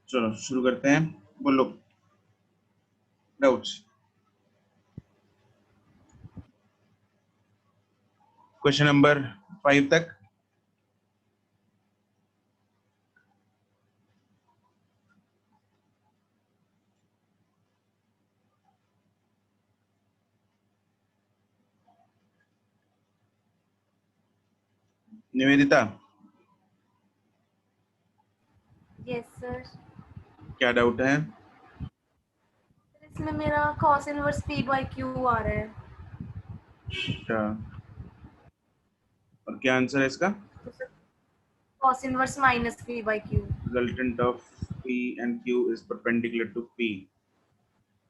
चलो शुरू करते हैं, बोलो डाउट्स। क्वेश्चन नंबर 5 तक। Nivedita, yes sir. क्या डाउट है? इसमें मेरा cos inverse p by q आ रहा है। अच्छा, और क्या आंसर है इसका? तो sir cos inverse minus p by q। Resultant of P and Q is perpendicular to P.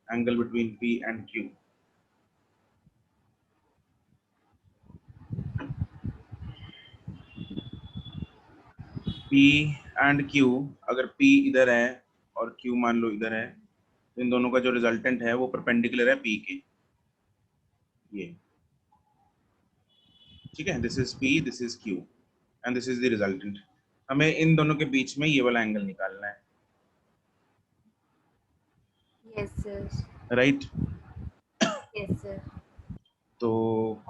Angle between P and Q. P and Q, अगर P इधर है और Q मान लो इधर है, तो इन दोनों का जो रिजल्टेंट है वो परपेंडिकुलर है P के। ये ठीक है, this is P, this is Q and this is the resultant. हमें इन दोनों के बीच में ये वाला एंगल निकालना है, yes sir. Right? Yes sir. तो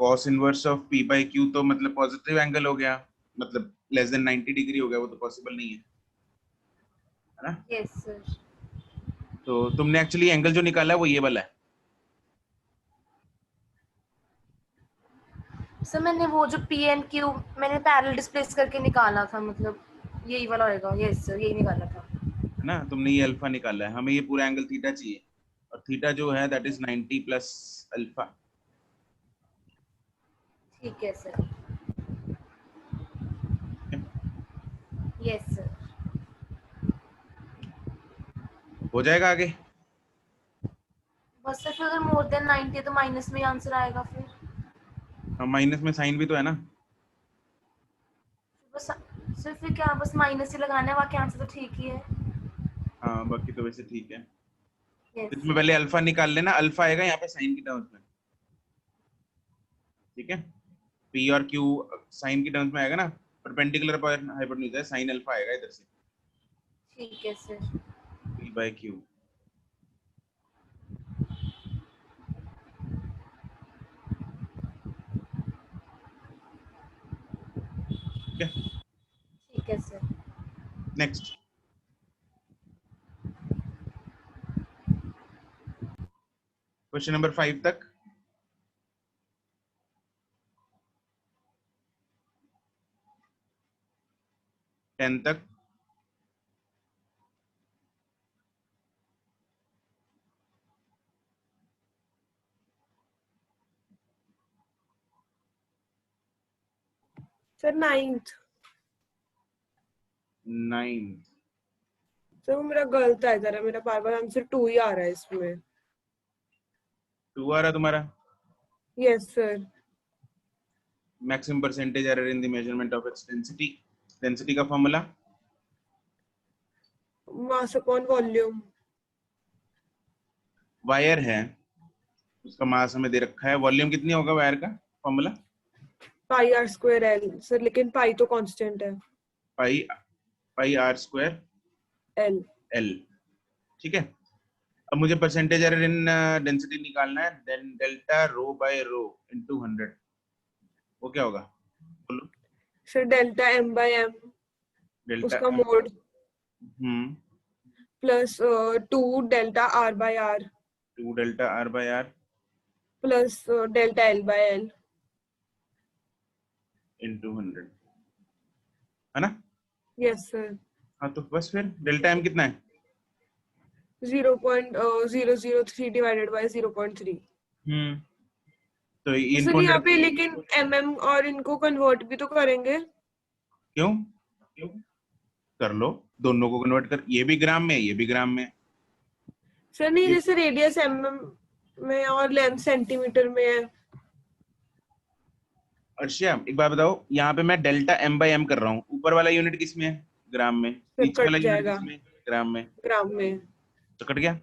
cos inverse of P by Q तो मतलब पॉजिटिव एंगल हो गया, मतलब लेस देन 90 डिग्री हो गया, वो तो पॉसिबल नहीं है ना? Yes sir. तो तुमने एक्चुअली एंगल जो निकाला है वो ये वाला है। सर मैंने वो जो p and q मैंने पैरेलल डिस्प्लेस करके निकाला था, मतलब यही वाला होएगा। यस सर, यही निकाला था। है ना? तुमने ये अल्फा निकाला है, हमें ये पूरा एंगल थीटा चाहिए, और थीटा जो है दैट इज 90 प्लस अल्फा। ठीक है सर। Yes sir. हो जाएगा आगे। बस सर फिर अगर मोर देन 90 है तो माइनस में ही आंसर आएगा फिर। हाँ, माइनस में साइन भी तो है ना। बस सर फिर क्या, बस माइनस ही लगाना है, बाकी आंसर तो ठीक ही है। हाँ, बाकी तो वैसे ठीक है। यस इसमें सर। पहले अल्फा निकाल लेना, अल्फा आएगा यहाँ पे साइन की टर्म्स में, ठीक है? पी और क्यू साइन की टर्म्स में आएगा ना, परपेंडिकुलर पर हाइपोटेन्यूज है, साइन अल्फा आएगा इधर से, ठीक है सर। P bye Q. ठीक है, ठीक है सर। नेक्स्ट क्वेश्चन नंबर 5 तक। 10 तक। Sir 9th। 9। सर वो मेरा गलत है जरा, मेरा बार बार आंसर 2 ही आ रहा है इसमें। 2 आ रहा तुम्हारा? Yes sir. Maximum percentage error in the measurement of its density. Density का formula mass upon volume. Wire है, उसका मास हमें दे रखा है, वॉल्यूम कितनी होगा वायर का? Formula pi r square L sir, लेकिन पाई तो कांस्टेंट है। Pi pi r square L. L. ठीक है, अब मुझे परसेंटेज एरर इन डेंसिटी निकालना है, then delta rho by rho into 100, वो क्या होगा बोलो? Sir delta m by m, delta उसका mod, hmm plus 2 delta r by r, 2 delta r by r plus delta l by l. Into 100, है ना? Yes sir. हाँ, तो बस फिर डेल्टा एम कितना है? 0.003 डिवाइडेड बाय 0.3। हम्म तो तो इनको सर यहाँ 100 पे लेकिन एमएम और इनको कन्वर्ट भी तो करेंगे। क्यों? कर लो, दोनों को कन्वर्ट कर, ये भी ग्राम में है, ये भी ग्राम में है। सर नहीं, ये जैसे रेडियस एमएम में और लेंथ सेंटीमीटर में है। अर्शिया एक बात बताओ, यहाँ पे मैं डेल्टा एम बाई एम कर रहा हूँ, ऊपर वाला यूनिट किस में है? ग्राम में। सर नीचे कट वाला यूनिट जाएगा किस में है? ग्राम में। ग्राम में। तो कट गया।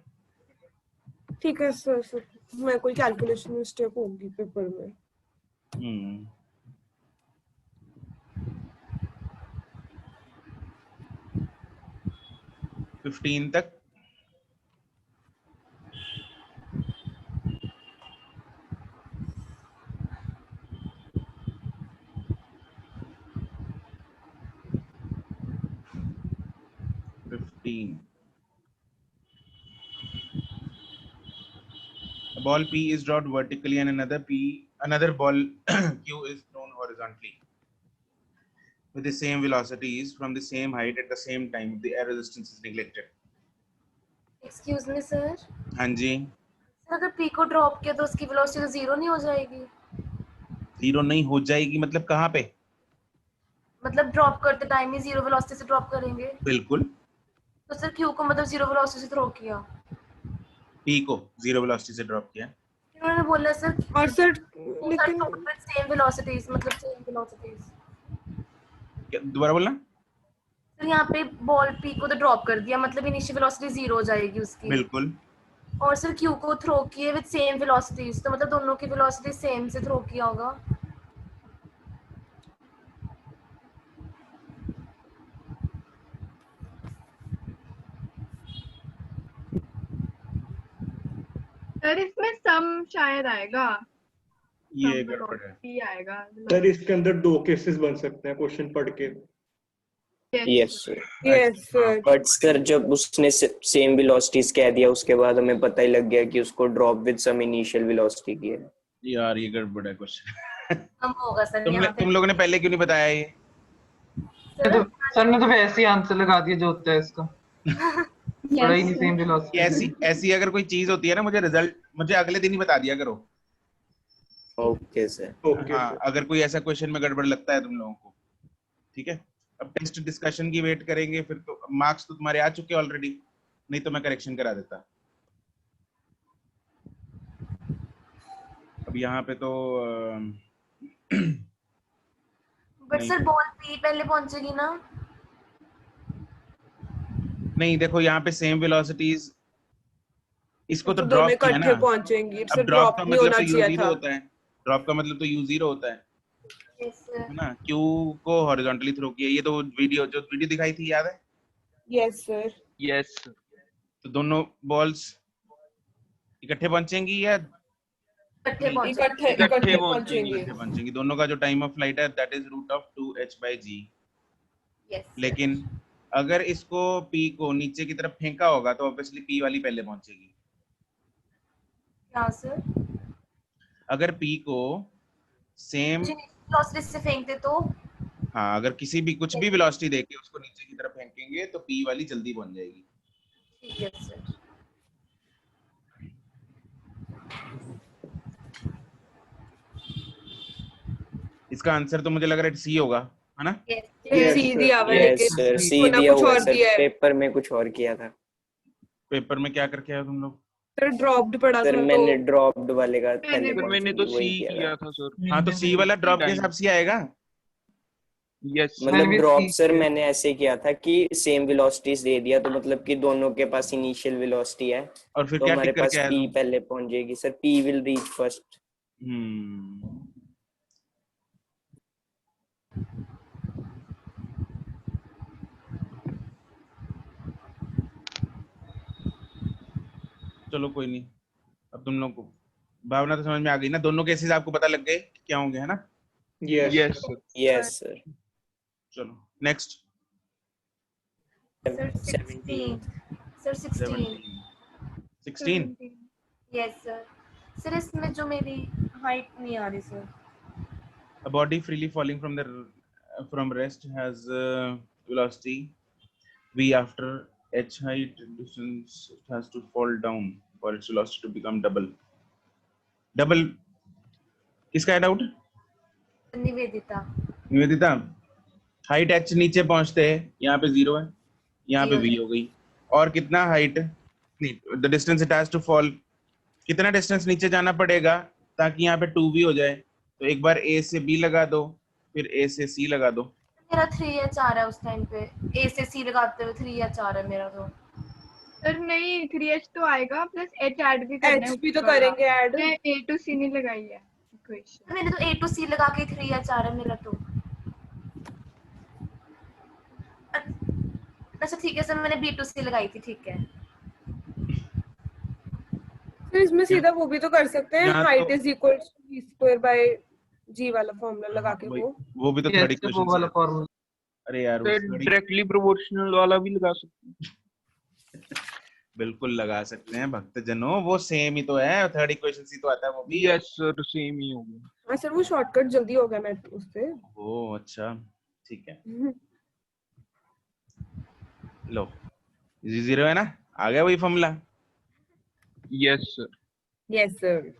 ठीक है सर। सर मैं कोई कैलकुलेशन मिस्टेक होगी पेपर में। हम्म 15 तक। A ball P is dropped vertically and another ball Q is thrown horizontally with the same velocities from the same height at the same time. The air resistance is neglected. Excuse me sir, हाँ जी, अगर P को drop किया तो उसकी velocity zero नहीं हो जाएगी? Zero नहीं हो जाएगी मतलब कहाँ पे? मतलब ड्रॉप करते टाइम ही जीरो वेलोसिटी से ड्रॉप करेंगे बिल्कुल, तो सर क्यू को मतलब जीरो वेलोसिटी से थ्रो किया, P को जीरो वेलोसिटी से ड्रॉप किया। इन्होंने बोला सर और सर लेकिन लेकिन सेम वेलोसिटीज मतलब सेम वेलोसिटीज। क्या दोबारा बोलना? सर यहाँ पे बॉल पी को तो ड्रॉप कर दिया मतलब इनिशियल वेलोसिटी जीरो हो जाएगी उसकी, बिल्कुल, और सर क्यू को थ्रो किए विद सेम वेलोसिटीज तो मतलब दोनों की वेलोसिटी सेम से थ्रो किया होगा। सर इसमें सम शायद आएगा, ये गड़बड़ है। P आएगा। सर इसके अंदर दो केसेस बन सकते हैं क्वेश्चन पढ़ के। Yes sir, yes sir, but sir जब उसने सेम वेलोसिटीज कह दिया उसके बाद हमें पता ही लग गया कि उसको drop with some initial velocity की है। यार ये गड़बड़ है क्वेश्चन। हम होगा सर यहाँ पे। तुम लोगों ने पहले क्यों नहीं बताया ये? सर ने तो वैसे ही आंसर लगा दिया जो होता है इसका। बड़ा ही नहीं सेम वेलोसिटी। ऐसी अगर कोई चीज होती है ना, मुझे अगले दिन ही बता दिया करो। Okay sir. ओके हाँ, अगर कोई ऐसा क्वेश्चन में गड़बड़ लगता है तुम लोगों को, ठीक है। अब टेस्ट डिस्कशन की वेट करेंगे, फिर तो मार्क्स तो तुम्हारे आ चुके ऑलरेडी, नहीं तो मैं करेक्शन करा देता। अब यहाँ पे तो बट सर बॉल पी पहले पहुंचेगी ना? नहीं, देखो यहाँ पे सेम वेलोसिटीज, इसको तो तो ड्रॉप दोनों किया ना। इकट्ठे पहुंचेंगी, अब सर ड्रॉप ड्रॉप का नहीं मतलब होना तो चाहिए u0 था। होता है, ड्रॉप का मतलब तो u0 होता है, यस सर। है ना। q को हॉरिजॉन्टली थ्रो किया, ये तो वीडियो दिखाई थी, याद है? यस सर, यस, तो दोनों बॉल्स इकट्ठे पहुंचेंगी या इकट्ठे इकट्ठे पहुंचेंगी। इकट्ठे पहुंचेंगी? दोनों का जो टाइम ऑफ फ्लाइट है दैट इज √2h/g। यस लेकिन अगर इसको p को नीचे की तरफ फेंका होगा तो ऑब्वियसली p वाली पहले पहुंचेगी। क्या सर? अगर p को सेम, वेलोसिटी से फेंकते तो हाँ, अगर किसी भी कुछ भी वेलोसिटी देके उसको नीचे की तरफ फेंकेंगे तो p वाली जल्दी पहुंच जाएगी। ठीक है सर। इसका आंसर तो मुझे लग रहा है सी होगा, है ना? यस सी दिया हुआ है यस लेकिन सर, सी होना दिया कुछ हुआ और है सर, दिया है। पेपर में कुछ और किया था। पेपर में क्या करके आए तुम लोग? सर ड्रॉप्ड पड़ा सर था मैंने तो ड्रॉप्ड वाले का पहले मैंने मैंने तो वही सी किया किया था। था सर। हाँ, तो सी वाला ड्रॉप के हिसाब से आएगा। यस, मतलब ड्रॉप सर मैंने ऐसे किया था कि सेम वेलोसिटीज दे दिया तो मतलब कि दोनों के पास इनिशियल वेलोसिटी है, और फिर तो क्या हमारे टिक पास करके आया पी तुम? पहले पहुंच जाएगी sir, P will reach first. चलो कोई नहीं, अब तुम लोग को भावना तो समझ में आ गई ना, दोनों केसेस आपको पता लग गए क्या होंगे, है ना? Yes yes sir. Yes sir. चलो next. Sir 16 sir 16 16 yes sir. Sir इसमें जो मेरी हाइट नहीं आ रही sir. A body freely falling from rest has velocity v after h height distance it has to fall down for its velocity to become double किसका है doubt? Nivedita, height h नीचे पहुंचते हैं, यहाँ पे 0 है, यहाँ पे v हो गई, और कितना height, the distance it has to fall, कितना डिस्टेंस नीचे जाना पड़ेगा ताकि यहाँ पे 2v हो जाए? तो एक बार a से b लगा दो, फिर a से c लगा दो। मेरा 3 या 4 है उस टाइम पे, ए से सी लगाते हुए 3 या 4 है मेरा तो। सर नहीं 3h तो आएगा प्लस h ऐड भी करना है। एच भी तो करेंगे ऐड। मैं a to c नहीं लगाई है इक्वेशन। मैंने तो ए टू सी लगा के 3 या 4 है मेरा तो। अच्छा ठीक है सर, मैंने B2C लगाई थी, ठीक है। फिर इसमें सीधा वो भी तो कर सकते हैं, यहाँ हाइट तो- is equal to V square by G वाला फॉर्मूला लगा हाँ, के वो भी तो थर्ड यस इक्वेशन वो वाला फॉर्मूला। अरे यार सर डायरेक्टली प्रोपोर्शनल वाला भी लगा सकते हैं। बिल्कुल लगा सकते हैं भक्तजनों, वो सेम ही तो है, थर्ड इक्वेशन सी तो आता है वो भी। यस सर सेम ही होगा। हाँ सर, वो शॉर्टकट जल्दी हो गया मैं उससे। ओ अच्छा, ठीक है, लो G0 है ना, आ गया वही formula. Yes sir. Yes sir.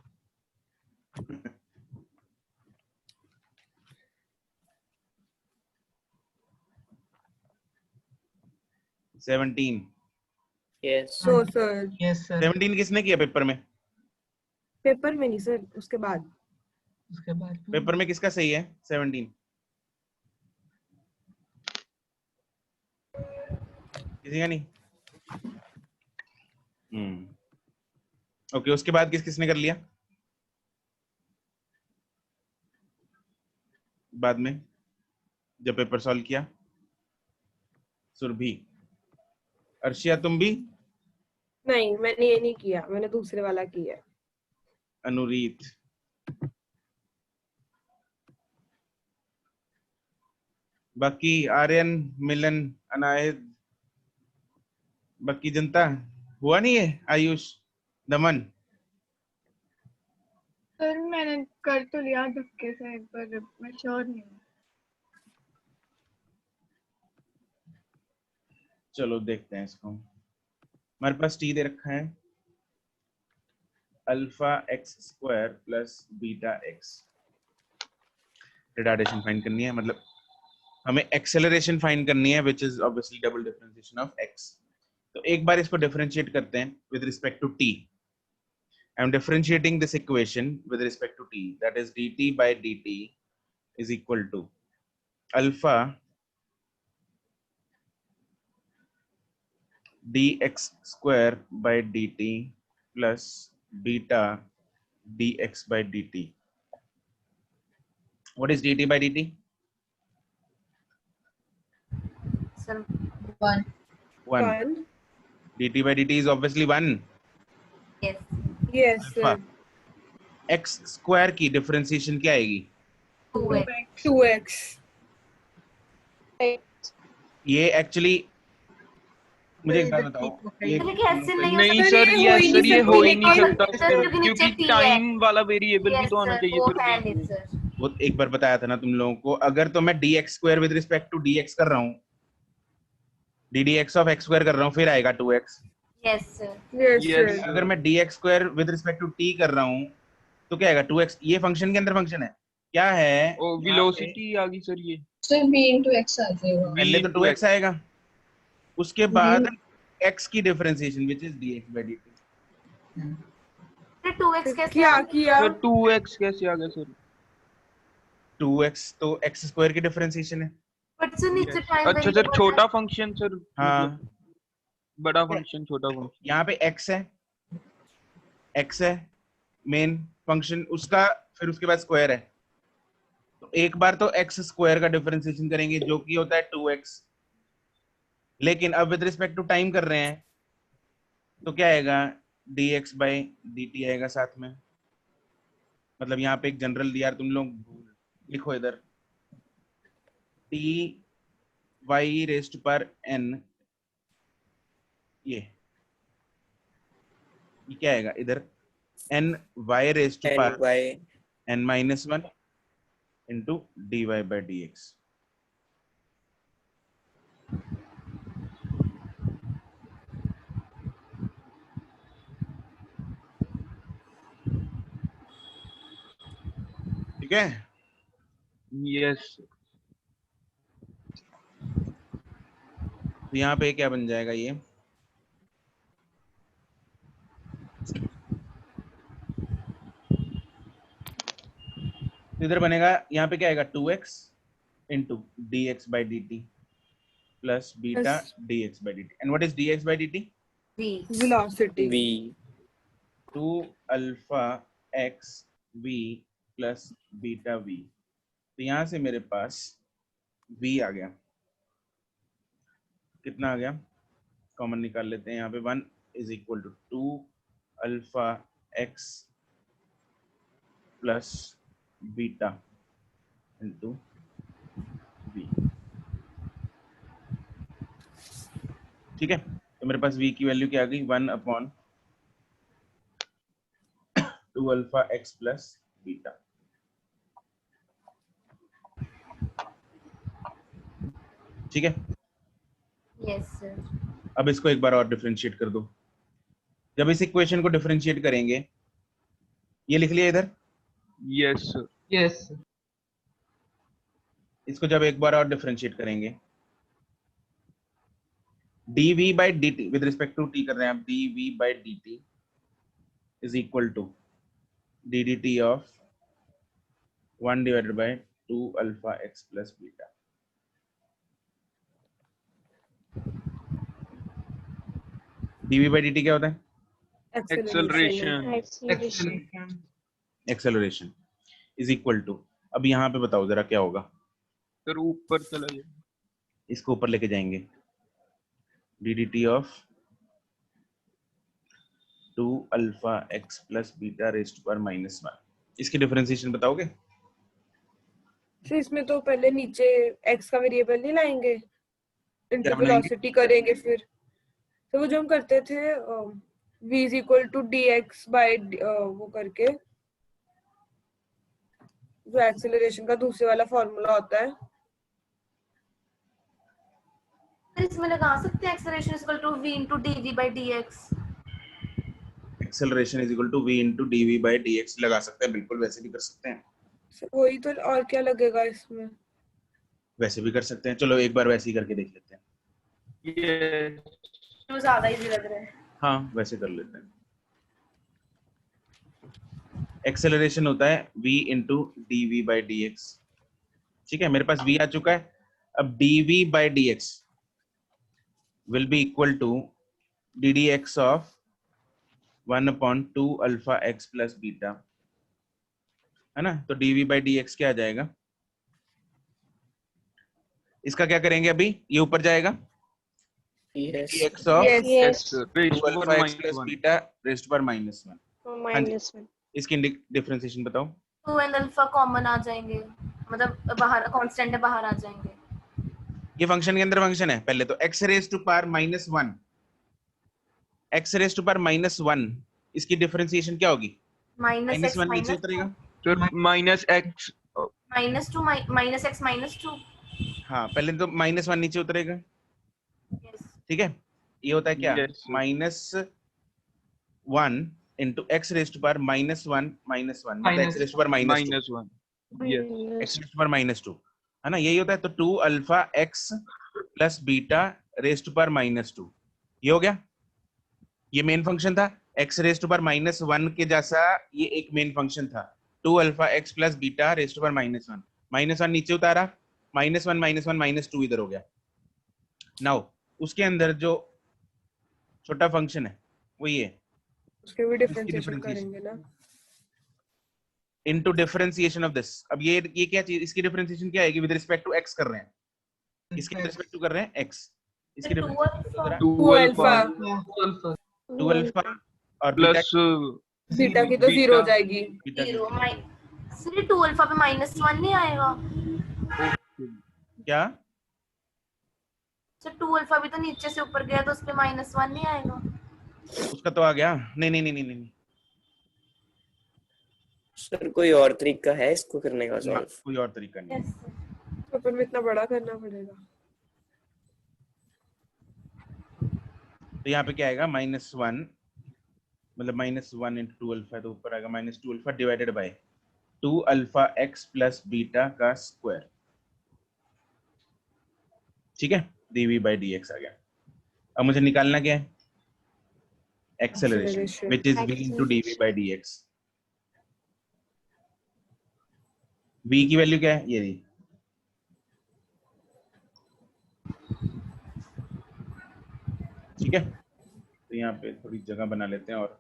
Seventeen yes no sir, yes sir. 17 किसने किया पेपर में? पेपर में नहीं सर, उसके बाद। उसके बाद पेपर में किसका सही है 17? किसी का नहीं। ओके, उसके बाद किसने कर लिया बाद में जब पेपर सॉल्व किया? सुरभि। अर्शिया तुम भी? नहीं, मैंने ये नहीं किया, मैंने दूसरे वाला किया। अनुरीत। बाकी आर्यन, मिलन, अनायत, बाकी जनता हुआ नहीं है? आयुष, दमन? सर मैंने कर तो लिया धक्के से एक बार, मैं श्योर नहीं हूँ। चलो देखते हैं इसको। हमारे पास टी दे रखा है alpha X square plus beta X. Retardation find करनी है, मतलब हमें एक्सेलरेशन फाइंड करनी है, which is obviously double differentiation of X. तो एक बार इसको डिफरेंशिएट करते हैं with respect to T. I am differentiating this equation with respect to T, that is dt by dt is equal to alpha dx square by dt plus beta dx by dt. What is dt by dt? Sir 1. 1। dt by dt is obviously 1. Yes yes alpha sir. x square की differentiation क्या आएगी? 2x 2x। ये actually मुझे एक बात बताओ, ये लेकिन ऐसे नहीं हो नहीं सकता। सर, ये ये हो ही नहीं सर ये हो ही सकती, नहीं लेकिन- सकता सर, सर, क्योंकि नीचे क्योंकि T है। टाइम वाला वेरिएबल भी यस तो होना सर, चाहिए वो फिर है भी। नहीं सर। वो एक बार बताया था ना तुम लोगों को, अगर तो मैं dx square with respect to dx कर रहा हूँ, ddx ऑफ x स्क्वायर कर रहा हूँ, फिर आएगा 2x। Yes sir. Yes Yes. Sir. अगर मैं dx square with respect to t कर रहा हूँ तो क्या आएगा? 2x। ये फंक्शन के अंदर फंक्शन है, क्या है? ओ वेलोसिटी आ गई सर, ये सर v into x आ जाएगा। पहले तो 2x आएगा, उसके बाद x की differentiation which is dx by dt। फिर 2x कैसे क्या आ गया? किया? सर 2x कैसे आ गया सर? 2x तो x स्क्वायर की डिफरेंशिएशन है। बट सर नीचे टाइम अच्छा सर, छोटा फंक्शन सर, हाँ, मतलब बड़ा फंक्शन छोटा फंक्शन। यहाँ पे x है मेन फंक्शन उसका, फिर उसके बाद स्क्वायर है, तो एक बार तो x स्क्वायर का डिफरेंशिएशन करेंगे जो कि होता है 2x, लेकिन अब विद रिस्पेक्ट टू टाइम कर रहे हैं तो क्या आएगा? dx by dt आएगा साथ में। मतलब यहाँ पे एक जनरल दिया, तुम लोग लिखो इधर t y रेस्ट पर n, ये क्या आएगा इधर? n y रेस्ट पर n minus 1 into dy by dx। ठीक है, यस तो यहाँ पे क्या बन जाएगा? ये इधर बनेगा, यहाँ पे क्या आएगा? 2x into dx by dt plus beta dx by dt। and what is dx by dt? v velocity. v 2 alpha x v plus beta v। तो यहाँ से मेरे पास v आ गया। कितना आ गया, कॉमन निकाल लेते हैं यहाँ पे, 1 is equal to 2 alpha X plus beta into V. ठीक है, तो मेरे पास v की वैल्यू क्या आ गई, 1/2 अल्फा एक्स प्लस बीटा। ठीक है, यस सर। अब इसको एक बार और डिफरेंशिएट कर दो। जब इस इक्वेशन को डिफरेंशिएट करेंगे, ये लिख लिया इधर, यस सर। यस इसको जब एक बार और डिफरेंशिएट करेंगे, dv by dt with respect to t कर रहे हैं आप, dv by dt is equal to ddt of 1/2 alpha X plus beta. dv by dt क्या होता है, acceleration. Acceleration is equal to, अब यहाँ पे बताओ जरा क्या होगा, सर ऊपर चला जाए। इसको ऊपर लेके जाएंगे, ddt of 2 alpha X plus beta rest पर -1। इसकी डिफरेंशिएशन बताओगे? तो इसमें तो पहले नीचे x का वेरिएबल नहीं लाएंगे, क्या इनटू बनाएंगे? वेलोसिटी करेंगे फिर। तो वो जो हम करते थे v is equal to dx by वो करके, जो एक्सेलरेशन का दूसरे वाला फॉर्मूला होता है। सर इसमें लगा सकते हैं acceleration equal to v into dv by dx। Acceleration is equal to v into dv by dx लगा सकते हैं, बिल्कुल वैसे भी कर सकते हैं, वही तो, और क्या लगेगा इसमें? वैसे भी कर सकते हैं। चलो एक बार वैसे ही करके देख लेते हैं। यस जो ज्यादा इजी लग रहा है। हाँ वैसे कर लेते हैं। एक्सेलरेशन होता है v into dv by dx। ठीक है, मेरे पास v आ चुका है। अब dv by dx will be equal to ddx of 1/2 alpha X plus beta, है ना। तो dv बाई dx क्या आ जाएगा, इसका क्या करेंगे, अभी ये ऊपर जाएगा, yes dx of yes sir, 2 rest alpha पर एक्स प्लस -1। बीटा रेस्ट पर -1। हाँ जी, -1 इसकी डिफरेंशिएशन बताओ। 2 and अल्फा कॉमन आ जाएंगे, मतलब बाहर कांस्टेंट है, बाहर आ जाएंगे। ये फंक्शन के अंदर फंक्शन है, पहले तो x raise to power -1, x raise to power -1, इसकी डिफरेंशिएशन क्या होगी, माइनस -1 नीचे उतरेगा। Sir -x। -2 minus x -2। हाँ पहले तो -1 नीचे उतरेगा। यस ठीक है, ये होता है क्या, Yes, sir. -1 into X raise to power -1 मतलब x raise to power -2, -1। Yes x raise to power -2, है ना, यही होता है। तो 2 alpha x plus beta raise to power -2, ये हो गया। ये मेन फंक्शन था, x रेज टू पावर -1 के जैसा ये एक मेन फंक्शन था, 2 alpha x plus beta raise to power -1 नीचे उतारा, -1 -2 इधर हो गया। नाउ उसके अंदर जो छोटा फंक्शन है वो ये उसके भी इसकी डिफरेंशिएशन differentiation करेंगे ना। Into differentiation of this. अब ये क्या चीज, इसकी डिफरेंशिएशन क्या आएगी, विद रिस्पेक्ट टू x कर रहे हैं, इसके रिस्पेक्ट टू कर रहे हैं x, इसकी 2 अल्फा 2 अल्फा अल्फा 2 अल्फा और प्लस बीटा की तो 0 हो जाएगी। बीटा 0 सर 2 अल्फा पे -1 नहीं आएगा क्या, सर? 2 अल्फा भी तो नीचे से ऊपर गया, तो उस पे -1 नहीं आएगा। उसका तो आ गया। नहीं, सर कोई और तरीका है इसको करने का ना, सॉल्व? कोई और तरीका नहीं। Yes sir. तो फिर इतना बड़ा करना पड़ेगा। तो यहाँ पे क्या आएगा, -1 मतलब -1 इंटू 2 अल्फा, तो ऊपर आएगा -2 alpha divided by 2 alpha X plus beta का स्क्वायर। ठीक है, dv बाई dx आ गया। अब मुझे निकालना क्या है, acceleration, Acceleration. Which is v into dv by dx। v की वैल्यू क्या है, ये दी। ठीक है, तो यहाँ पे थोड़ी जगह बना लेते हैं और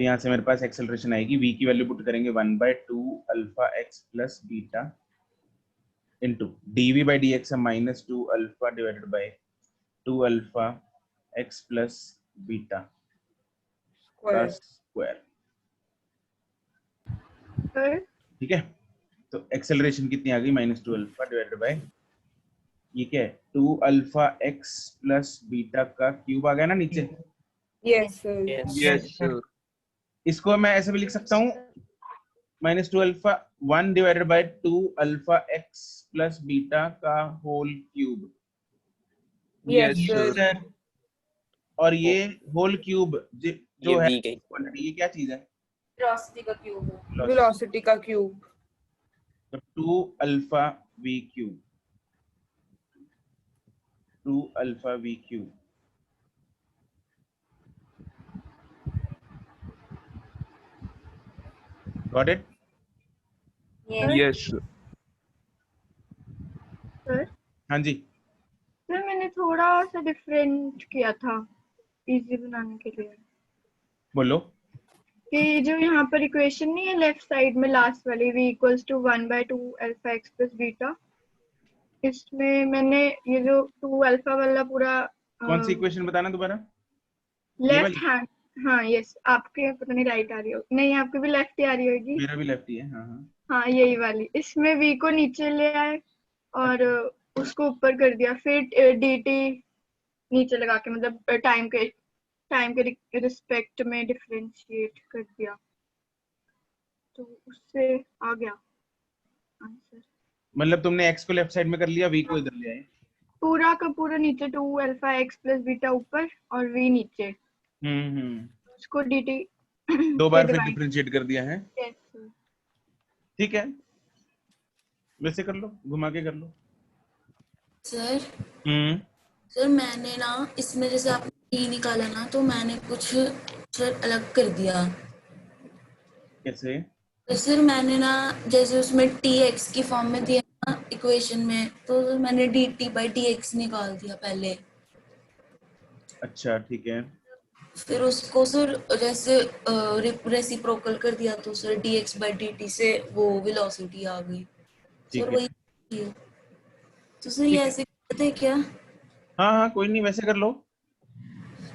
तो यहाँ से मेरे पास एक्सेलरेशन आएगी, v की वैल्यू पुट करेंगे 1/2 alpha x plus beta into dv by dx है -2 alpha divided by 2 alpha x plus beta का स्क्वायर। स्क्वायर। सर ठीक है, तो एक्सेलरेशन कितनी आ गई? -2 अल्फा डिवाइडेड बाई ये क्या है 2 अल्फा x प्लस बीटा का क्यूब आ गया ना नीचे। Yes sir. Yes sir. इसको मैं ऐसे भी लिख सकता हूँ -2 alpha 1 divided by 2 alpha x plus beta का whole cube. Yes Yes, sir. sir. और ये होल क्यूब जो ये है v गई। क्वांटिटी, ये क्या चीज है? वेलोसिटी का क्यूब है। वेलोसिटी का क्यूब। तो 2 alpha v cube, 2 alpha v cube. Got it? Yes, sir. Sir हाँ जी, सर मैंने थोड़ा सा डिफरेंट किया था इजी बनाने के लिए, बोलो। कि जो यहाँ पर इक्वेशन नहीं है लेफ्ट साइड में लास्ट वाली v equals to 1/2 alpha x plus beta, इसमें मैंने ये जो 2 अल्फा वाला पूरा कौन सी इक्वेशन बताना दोबारा? ये लेफ्ट वाली? हैंड, हाँ यस, आपके पता नहीं राइट आ रही हो, नहीं आपकी भी लेफ्ट ही आ रही होगी। मेरा भी लेफ्ट ही है। हाँ हाँ, हाँ यही वाली, इसमें v को नीचे ले आए और उसको ऊपर कर दिया, फिर dt नीचे लगा के मतलब टाइम के रिस्पेक्ट में डिफरेंशिएट कर दिया, तो उससे आ गया आंसर। मतलब तुमने x को लेफ्ट साइड में कर लिया, v को इधर ले आए। पूरा का पूरा नीचे 2 अल्फा x प्लस बीटा ऊपर और v नीचे, उसको dt दो बार फिर डिफरेंशिएट कर दिया है। yes, sir. ठीक है, वैसे कर लो, घुमा के कर लो। सर हम्म सर मैंने ना इसमें जैसे आपने e निकाला ना, तो मैंने कुछ सर अलग कर दिया। कैसे? तो सर मैंने ना जैसे उसमें tx की फॉर्म में दिया ना इक्वेशन में, तो सर मैंने dt बाई dx निकाल दिया पहले। अच्छा ठीक है, फिर उसको सर जैसे रेसिप्रोकल कर दिया, तो सर dx बाई dt से वो वेलोसिटी आ गई। ठीक सर है, वही तो सर ये ठीक है। ऐसे करते हैं क्या? हाँ हाँ, कोई नहीं, वैसे कर लो।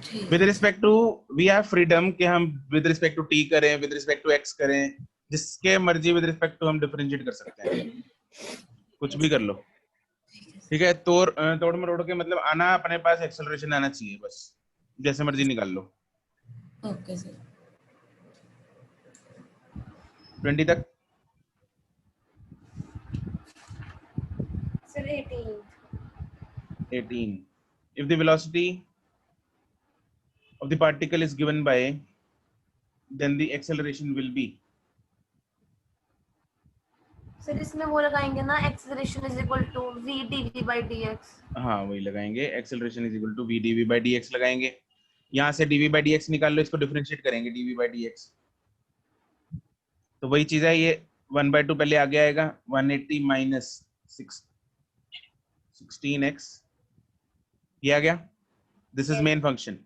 ठीक with respect to we have freedom कि हम विद रिस्पेक्ट टू t करें, विद रिस्पेक्ट टू x करें, जिसके मर्जी विद रिस्पेक्ट टू हम डिफरेंशिएट कर सकते हैं, कुछ भी कर लो। ठीक है, तोड़ मरोड़ के मतलब आना, अपने पास एक्सेलरेशन आना चाहिए, बस जैसे मर्जी निकाल लो। Okay sir. 20 तक। Sir 18। 18. If the velocity of the particle is given by, then the acceleration will be. Sir इसमें वो लगाएंगे ना, acceleration is equal to v dv by dx। हाँ वही लगाएंगे, acceleration is equal to v dv by dx लगाएंगे। यहाँ से dv by dx निकाल लो, इसको डिफरेंशिएट करेंगे dv by dx, तो वही चीज है, ये 1/2 पहले आगे आएगा, 180 माइनस 16x, ये आ गया। दिस इज मेन फंक्शन,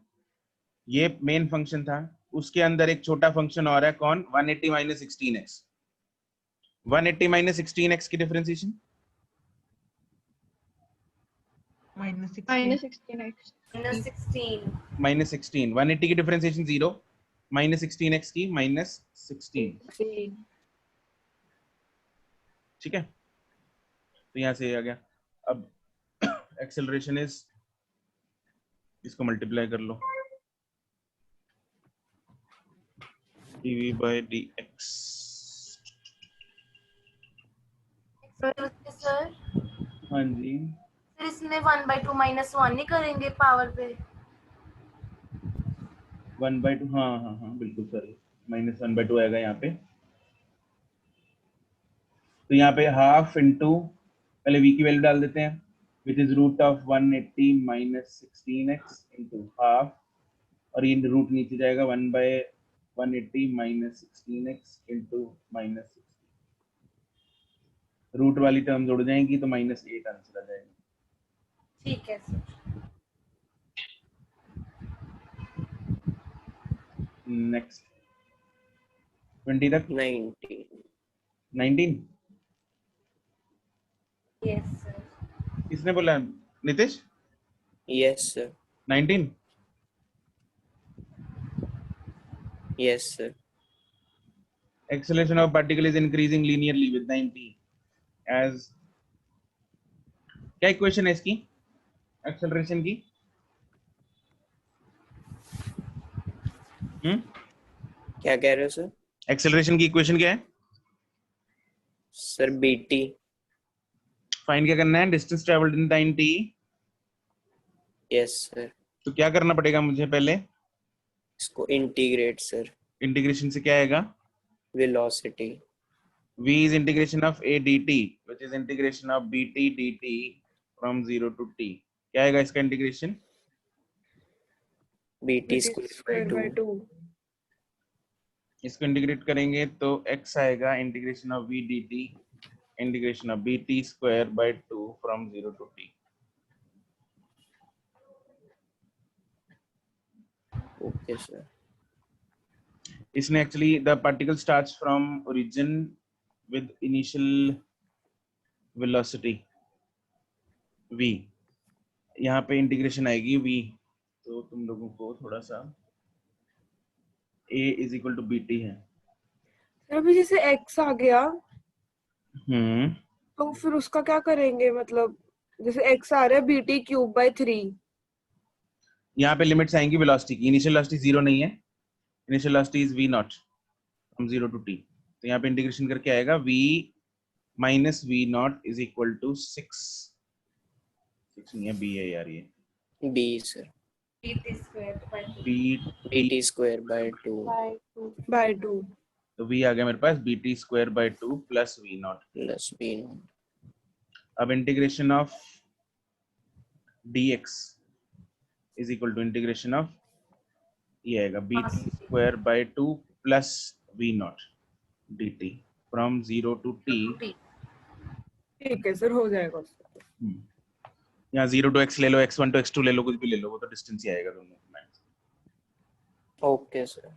ये मेन फंक्शन था, उसके अंदर एक छोटा फंक्शन और है, कौन? 180 माइनस 16x। 180 माइनस 16x की डिफरेंशिएशन -16x माइनस 16, 180 की डिफरेंशिएशन 0, माइनस 16x की माइनस 16। ठीक है, तो यहाँ से आ गया। अब एक्सेलरेशन इज, इसको मल्टीप्लाई कर लो, dv by dx। सर हाँ जी, फिर इसमें 1/2 माइनस 1 नहीं करेंगे पावर पे? 1/2, हाँ हाँ हाँ बिल्कुल सर, माइनस 1/2 आएगा यहाँ पे। तो यहाँ पे हाफ इंटू, पहले v की वैल्यू डाल देते हैं, which is root of 180 minus 16x into half, और ये रूट नीचे जाएगा 1/180 minus 16x into minus 16, root वाली टर्म जोड़ जाएंगी तो -8 आंसर आ जाएगा। ठीक है सर। नेक्स्ट, 20 तक 90. 19 यस सर। किसने बोला? Nitish? Yes sir. 19 Yes sir. acceleration of particle is increasing linearly with 90 as क्या इक्वेशन है इसकी एक्सेलरेशन की? क्या कह रहे हो सर? एक्सेलरेशन की इक्वेशन क्या है? Sir BT. फाइंड क्या करना है? Distance travelled in 90. Yes sir. तो क्या करना पड़ेगा मुझे पहले? इसको इंटीग्रेट सर. इंटीग्रेशन से क्या आएगा? Velocity. V is integration of a dt which is integration of bt dt from 0 to t. क्या आएगा इसका इंटीग्रेशन? BT square by 2. इसको इंटीग्रेट करेंगे तो x आएगा integration of v dt integration of bt square by 2 from 0 to t. Okay sir. इसने actually the particle starts from origin with initial velocity v. यहाँ पे इंटीग्रेशन आएगी v. तो तुम लोगों को थोड़ा सा a is equal to bt है. सर अभी जैसे x आ गया हम्म तो फिर उसका क्या करेंगे? मतलब जैसे x आ रहा है bt क्यूब बाय 3. यहाँ पे लिमिट्स आएंगी वेलोसिटी की. इनिशियल वेलोसिटी 0 नहीं है. Initial velocity is v not from 0 to t. तो यहाँ पे इंटीग्रेशन करके आएगा v minus v not is equal to 6 नहीं है b है यार ये B sir. bt square by 2 BT square by 2. By 2. तो v आ गया मेरे पास bt square by 2 plus v naught. Plus B naught. अब integration of dx is equal to integration of ये आएगा bt square by 2 plus v naught dt from 0 to t. ठीक है सर, हो जाएगा उसका. यहाँ 0 टू x ले लो, x1 टू x2 ले लो, कुछ भी ले लो, वो तो डिस्टेंस ही आएगा दोनों में. Okay sir.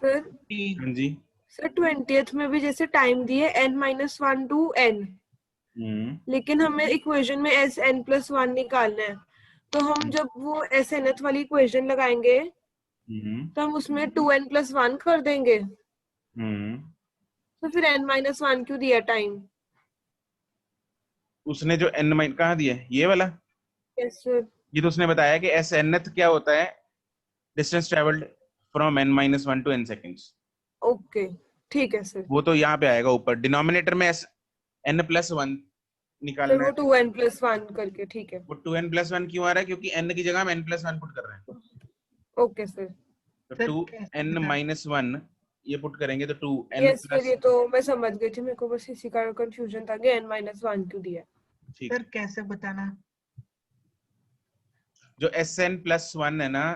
सर हाँ जी. सर 20th में भी जैसे टाइम दिए n-1 टू n, लेकिन हमें इक्वेशन में sn+1 निकालना है. तो हम जब वो snth वाली इक्वेशन लगाएंगे तो हम उसमें 2n+1 कर देंगे. तो फिर n-1 क्यों दिया टाइम? उसने जो n माइन कहाँ दिया है? ये वाला. Yes sir. ये तो उसने बताया कि snth क्या होता है? Distance travelled from n-1 to n seconds. Okay ठीक है सर. वो तो यहाँ पे आएगा ऊपर. डिनोमिनेटर में n+1 निकालना वो है. 2n+1 करके. ठीक है. वो 2n+1 क्यों आ रहा है? क्योंकि n की जगह हम n+1 पुट कर रहे हैं. Okay sir. तो 2n-1 ये पुट करेंगे तो 2n यस सर, ये तो मैं समझ गई थी. मेरे को बस इसी का कंफ्यूजन था कि n-1 क्यों दिया. ठीक. सर कैसे बताना? जो sn+1 है ना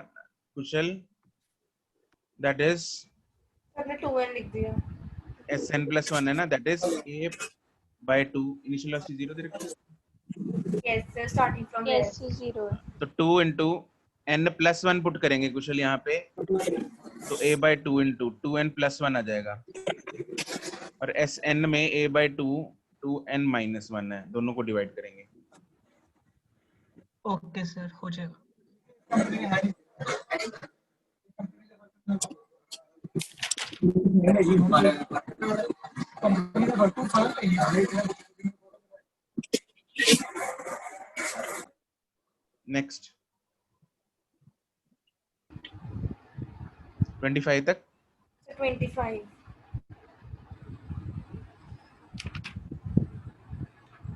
कुशल, दैट इज मैंने 2n लिख दिया. sn+1 है ना, that is a by 2. Initial velocity 0 दे रखी है. Yes sir, starting from yes 0 है. तो 2 into n+1 पुट करेंगे कुशल यहाँ पे, तो a by 2 into 2n+1 आ जाएगा. और sn में a by 2 2n-1 है, दोनों को डिवाइड करेंगे. ओके सर, हो जाएगा. नेक्स्ट 25 तक. 25.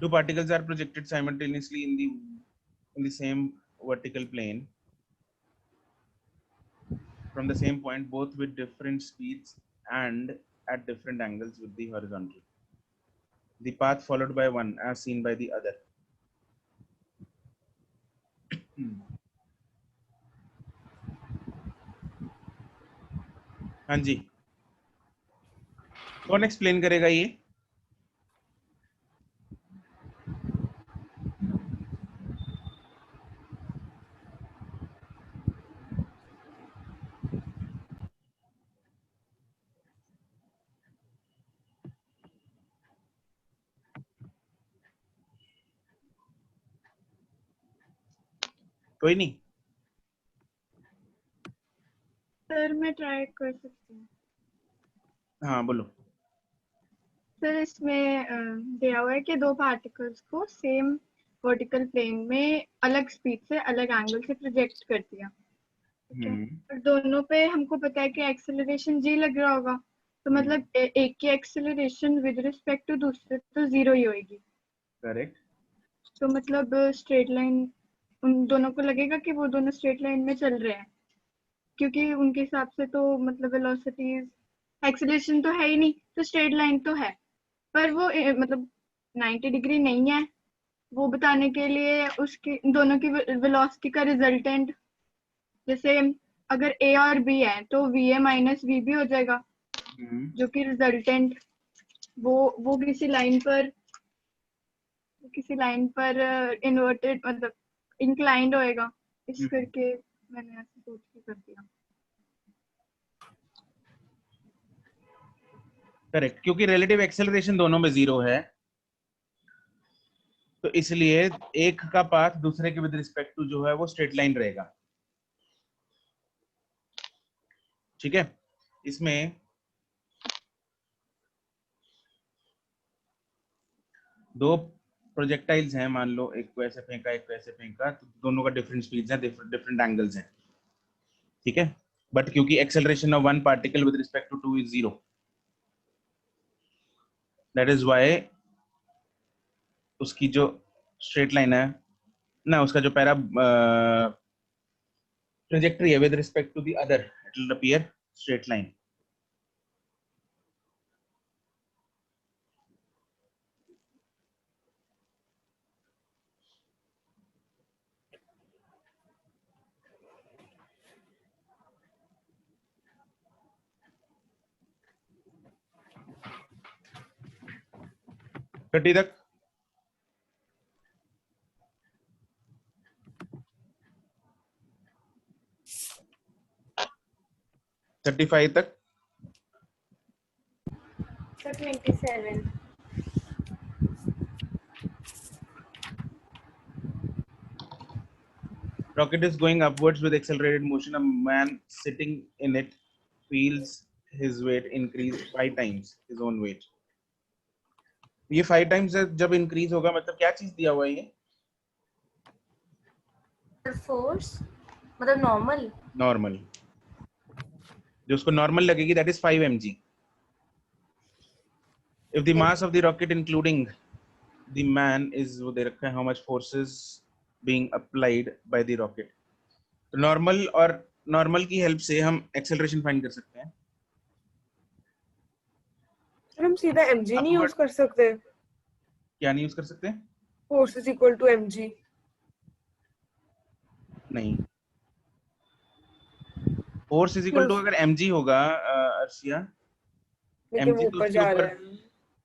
Two particles are projected simultaneously in the same vertical plane from the same point, both with different speeds and at different angles with the horizontal. The path followed by one as seen by the other. हाँ जी. कौन explain करेगा ये? कोई नहीं? Sir मैं try कर सकती हूँ। हाँ बोलो। सर इसमें दिया हुआ है कि दो पार्टिकल्स को सेम वर्टिकल प्लेन में अलग स्पीड से अलग एंगल से प्रोजेक्ट कर दिया, ठीक है। और दोनों पे हमको पता है कि एक्सेलरेशन जी लग रहा होगा, तो मतलब एक की एक्सेलरेशन विद रिस्पेक्ट टू दूसरे तो जीरो ही होगी। करेक्ट। तो मतलब स्ट्रेट लाइन उन दोनों को लगेगा कि वो दोनों स्ट्रेट लाइन में चल रहे हैं, क्योंकि उनके हिसाब से तो मतलब वेलोसिटीज एक्सेलरेशन तो है ही नहीं, तो स्ट्रेट लाइन तो है, पर वो मतलब 90 डिग्री नहीं है। वो बताने के लिए उसकी दोनों की वेलोसिटी का रिजल्टेंट, जैसे अगर ए और बी है तो V A minus V B हो जाएगा, जो कि रिजल्टेंट वो किसी लाइन पर इन्वर्टेड मतलब इंक्लाइंड होएगा। इस करके मैंने ऐसे सोच के कर दिया। करेक्ट, क्योंकि रिलेटिव एक्सेलरेशन दोनों में जीरो है, तो इसलिए एक का पाथ दूसरे के विद रिस्पेक्ट टू जो है वो स्ट्रेट लाइन रहेगा। ठीक है। इसमें दो प्रोजेक्टाइल्स हैं, मान लो एक को ऐसे फेंका एक को ऐसे फेंका, तो दोनों का डिफरेंट स्पीड्स हैं, डिफरेंट एंगल्स हैं, ठीक है। बट क्योंकि acceleration of one particle with respect to two is zero, that is why उसकी जो स्ट्रेट लाइन है ना, उसका जो पैरा ट्रेजेक्टरी है with respect to the other, it will appear straight line. Thirty तक थर्टी फाइव तक 27 rocket is going upwards with accelerated motion. A man sitting in it feels his weight increase 5 times his own weight. ये 5 times जब increase होगा मतलब क्या चीज दिया हुआ है ये? फोर्स मतलब नॉर्मल जो उसको नॉर्मल लगेगी that is 5 mg. If the mass of the rocket including the man is, वो दे रखा है how much forces being applied by the rocket. तो नॉर्मल की हेल्प से हम एक्सेलरेशन फाइंड कर सकते हैं। हम सीधा mg नहीं यूज कर सकते? क्या नहीं यूज कर सकते? Force is equal to mg। नहीं, फोर्स इज इक्वल टू अगर mg होगा अर्शिया, लेकिन वो ऊपर जा रहा है।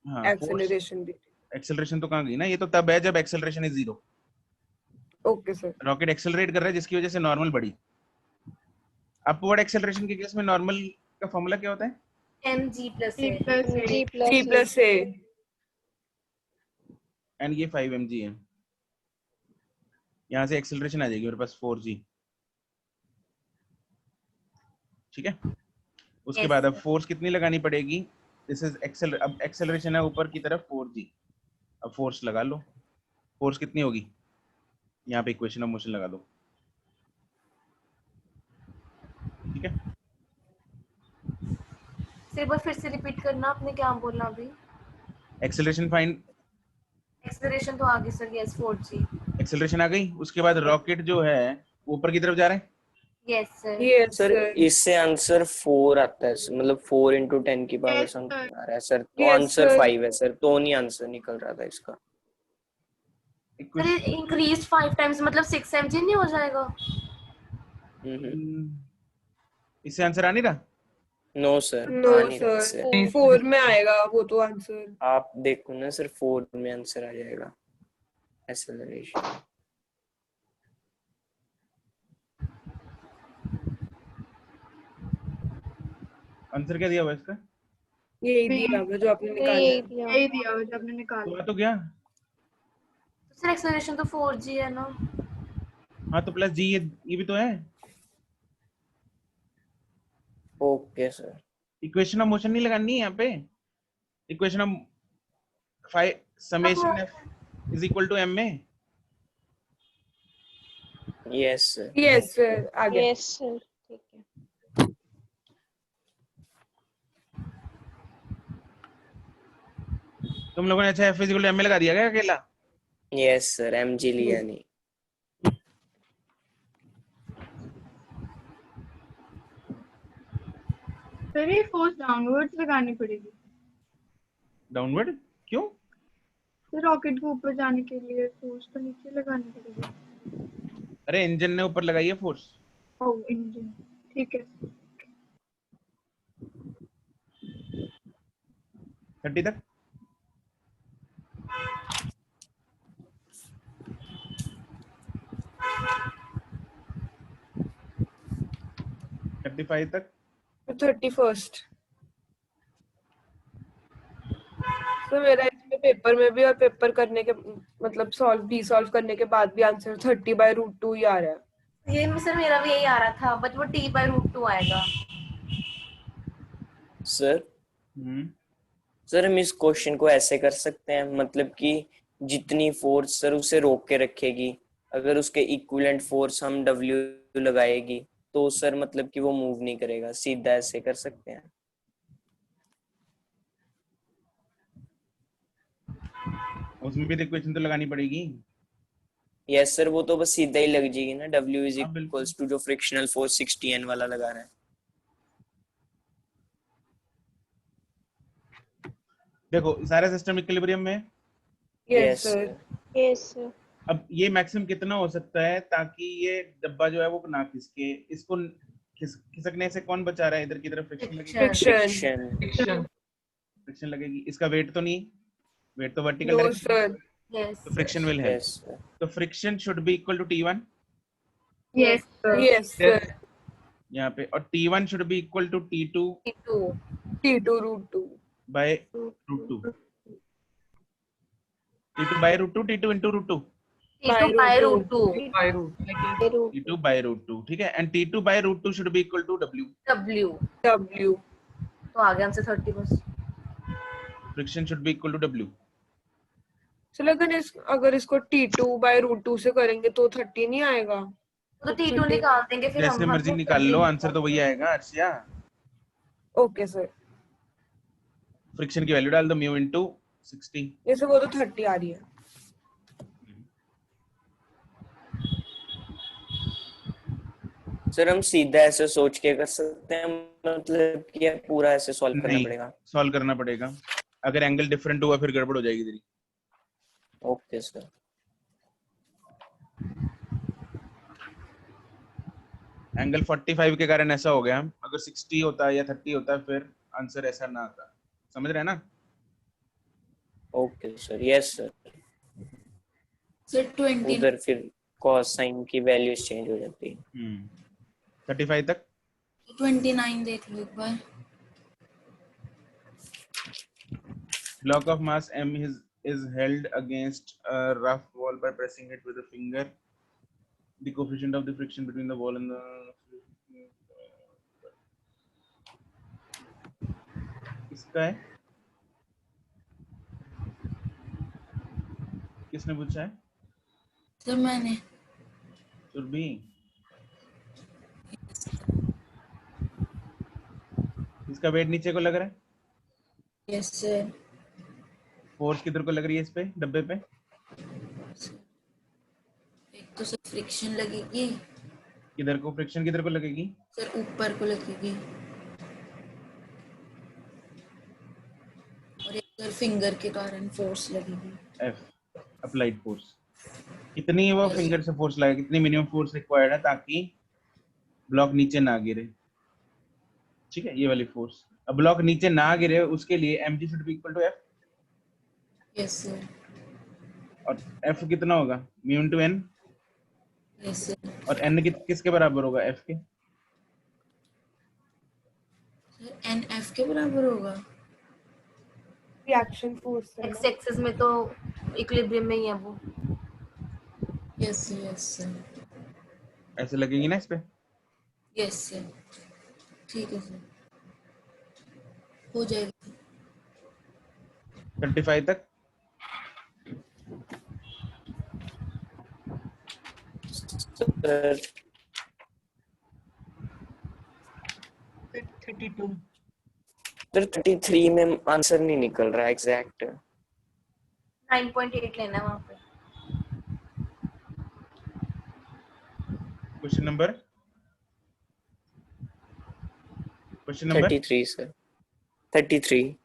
हाँ, एक्सेलरेशन भी, एक्सेलरेशन तो कहाँ गई ना, ये तो तब है जब acceleration is zero. Okay sir. Rocket accelerate कर रहा है जिसकी वजह से नॉर्मल बढ़ी। अपवर्ड एक्सेलरेशन के केस में नॉर्मल का फॉर्मूला क्या होता है? mg plus a g plus a and ये 5 mg है। यहाँ से एक्सेलरेशन आ जाएगी मेरे पास 4g, ठीक है। उसके बाद अब फोर्स कितनी लगानी पड़ेगी? दिस इज अब एक्सेलरेशन है ऊपर की तरफ 4g, अब फोर्स लगा लो। फोर्स कितनी होगी? यहाँ पे इक्वेशन ऑफ मोशन लगा दो, ठीक है। एक बार फिर से रिपीट करना, आपने क्या बोला अभी? एक्सेलरेशन फाइंड, एक्सेलरेशन तो आ गई सर, यस 4g। एक्सेलरेशन आ गई, उसके बाद रॉकेट जो है ऊपर की तरफ जा रहा है। Yes sir. यस सर इससे आंसर 4 आता है, मतलब 4 × 10 की पावर समथिंग आ रहा है सर, तो आंसर 5 है सर, तो नहीं आंसर निकल रहा था इसका। इंक्रीज 5 टाइम्स मतलब 6 mg नहीं हो जाएगा? इससे आंसर आ नहीं रहा। नो सर, नो आ नहीं रहा सर, इससे। 4 में आएगा वो तो आंसर। आप देखो ना सर, 4 में आंसर आ जाएगा, एक्सेलरेशन। आंसर क्या दिया हुआ इसका? यही दिया हुआ जो आपने निकाला है। यही दिया हुआ जो आपने निकाला। हुआ तो क्या? सर एक्सेलरेशन तो 4g है ना। हाँ तो प्लस जी, ये भी तो है। Okay sir. Equation of motion नहीं लगानी है यहाँ पे। Equation of summation F is equal to m में। Yes sir. यस सर, आ गया। यस सर, ठीक है। तुम लोगों ने अच्छा F is equal to m में लगा दिया क्या अकेला? यस सर, एमजी लिया नहीं। फिर ये फोर्स डाउनवर्ड्स लगानी पड़ेगी। डाउनवर्ड क्यों? फिर रॉकेट को ऊपर जाने के लिए फोर्स तो नीचे लगानी पड़ेगी। अरे इंजन ने ऊपर लगाई है फोर्स। ओह इंजन, ठीक है। 30 तक। थर्टी 35 तक। 31st। तो मेरा इसमें पेपर में भी और पेपर करने के मतलब सॉल्व करने के बाद भी आंसर 30/√2 ही आ रहा है। ये सर मेरा भी यही आ रहा था, बट वो t/√2 आएगा। सर सर हम इस क्वेश्चन को ऐसे कर सकते हैं, मतलब कि जितनी फोर्स सर उसे रोक के रखेगी, अगर उसके इक्विवेलेंट फोर्स हम W लगाएगी तो सर मतलब कि वो मूव नहीं करेगा, सीधा ऐसे कर सकते हैं। उसमें भी इक्वेशन तो लगानी पड़ेगी। यस सर, वो तो बस सीधा ही लग जाएगी ना, W इज इक्वल्स टू जो फ्रिक्शनल फोर्स 60N वाला लगा रहा है। देखो सारा सिस्टम इक्विलिब्रियम में। Yes sir. Yes sir. अब ये मैक्सिमम कितना हो सकता है ताकि ये डब्बा जो है वो ना खिसके? इसको खिसकने से कौन बचा रहा है? इधर की तरफ फ्रिक्शन लगेगी। फ्रिक्शन लगेगी। इसका वेट तो नहीं, वेट तो वर्टिकल डायरेक्शन। तो फ्रिक्शन विल है। तो friction should be equal to T1। Yes sir. Yes sir. यहाँ पे, और T1 should be equal to T2 T2/√2 by √2। T2 by √2, T2 into √2। T2 by √2, ठीक है। And T2 by √2 should be equal to W। तो आ गया answer 30 बस। Friction should be equal to W। चलो अगर इसको T2/√2 से करेंगे तो 30 नहीं आएगा। तो T2 निकाल देंगे फिर हम। जैसे मर्जी निकाल लो, आंसर तो वही आएगा अर्शिया। Okay sir. फ्रिक्शन की वैल्यू डाल दो, म्यू इनटू 60। जैसे वो तो 30 आ रही है। सर हम सीधा ऐसे सोच के कर सकते हैं, मतलब कि पूरा ऐसे सॉल्व करना पड़ेगा? सॉल्व करना पड़ेगा। अगर एंगल डिफरेंट हुआ फिर गड़बड़ हो जाएगी तेरी। Okay sir. एंगल 45 के कारण ऐसा हो गया। अगर 60 होता है या 30 होता है फिर आंसर ऐसा ना आता। समझ रहे हैं ना? Okay sir. Yes sir. Sir 20 उधर फिर कॉस साइन की वैल्यूज चेंज हो जाती है। 35 तक। 29 देख लो एक बार। Block of mass M is held against a rough wall by pressing it with a finger. The coefficient of the friction between the wall and the किसका है? किसने पूछा है? सर मैंने। सुरभि। इसका वेट नीचे को लग रहा है? Yes sir. फोर्स किधर को लग रही है इस पे, डब्बे पे? एक तो सर फ्रिक्शन लगेगी। किधर को फ्रिक्शन किधर को लगेगी? सर ऊपर को लगेगी। और एक सर फिंगर के कारण फोर्स लगेगी। F applied force. कितनी वो फिंगर से फोर्स लगेगी? कितनी मिनिमम फोर्स रिक्वायर्ड है ताकि ब्लॉक नीचे ना गिरे? ठीक है, ये वाली फोर्स। अब ब्लॉक नीचे ना गिरे उसके लिए mg should be equal to f, yes sir, और f कितना होगा mu into n, yes sir. और n किसके बराबर होगा f के? एन एफ के बराबर होगा। रिएक्शन फोर्स है एक्स ना। एक्सिस में तो इक्विलिब्रियम में ही है वो। यस यस सर, ऐसे लगेगी ना इस पे। यस सर, ठीक है सर, हो जाएगा 35 तक। सर 32 सर 33 में आंसर नहीं निकल रहा एग्जैक्ट। 9.8 लेना है वहाँ पे। Question number 33 sir, 33।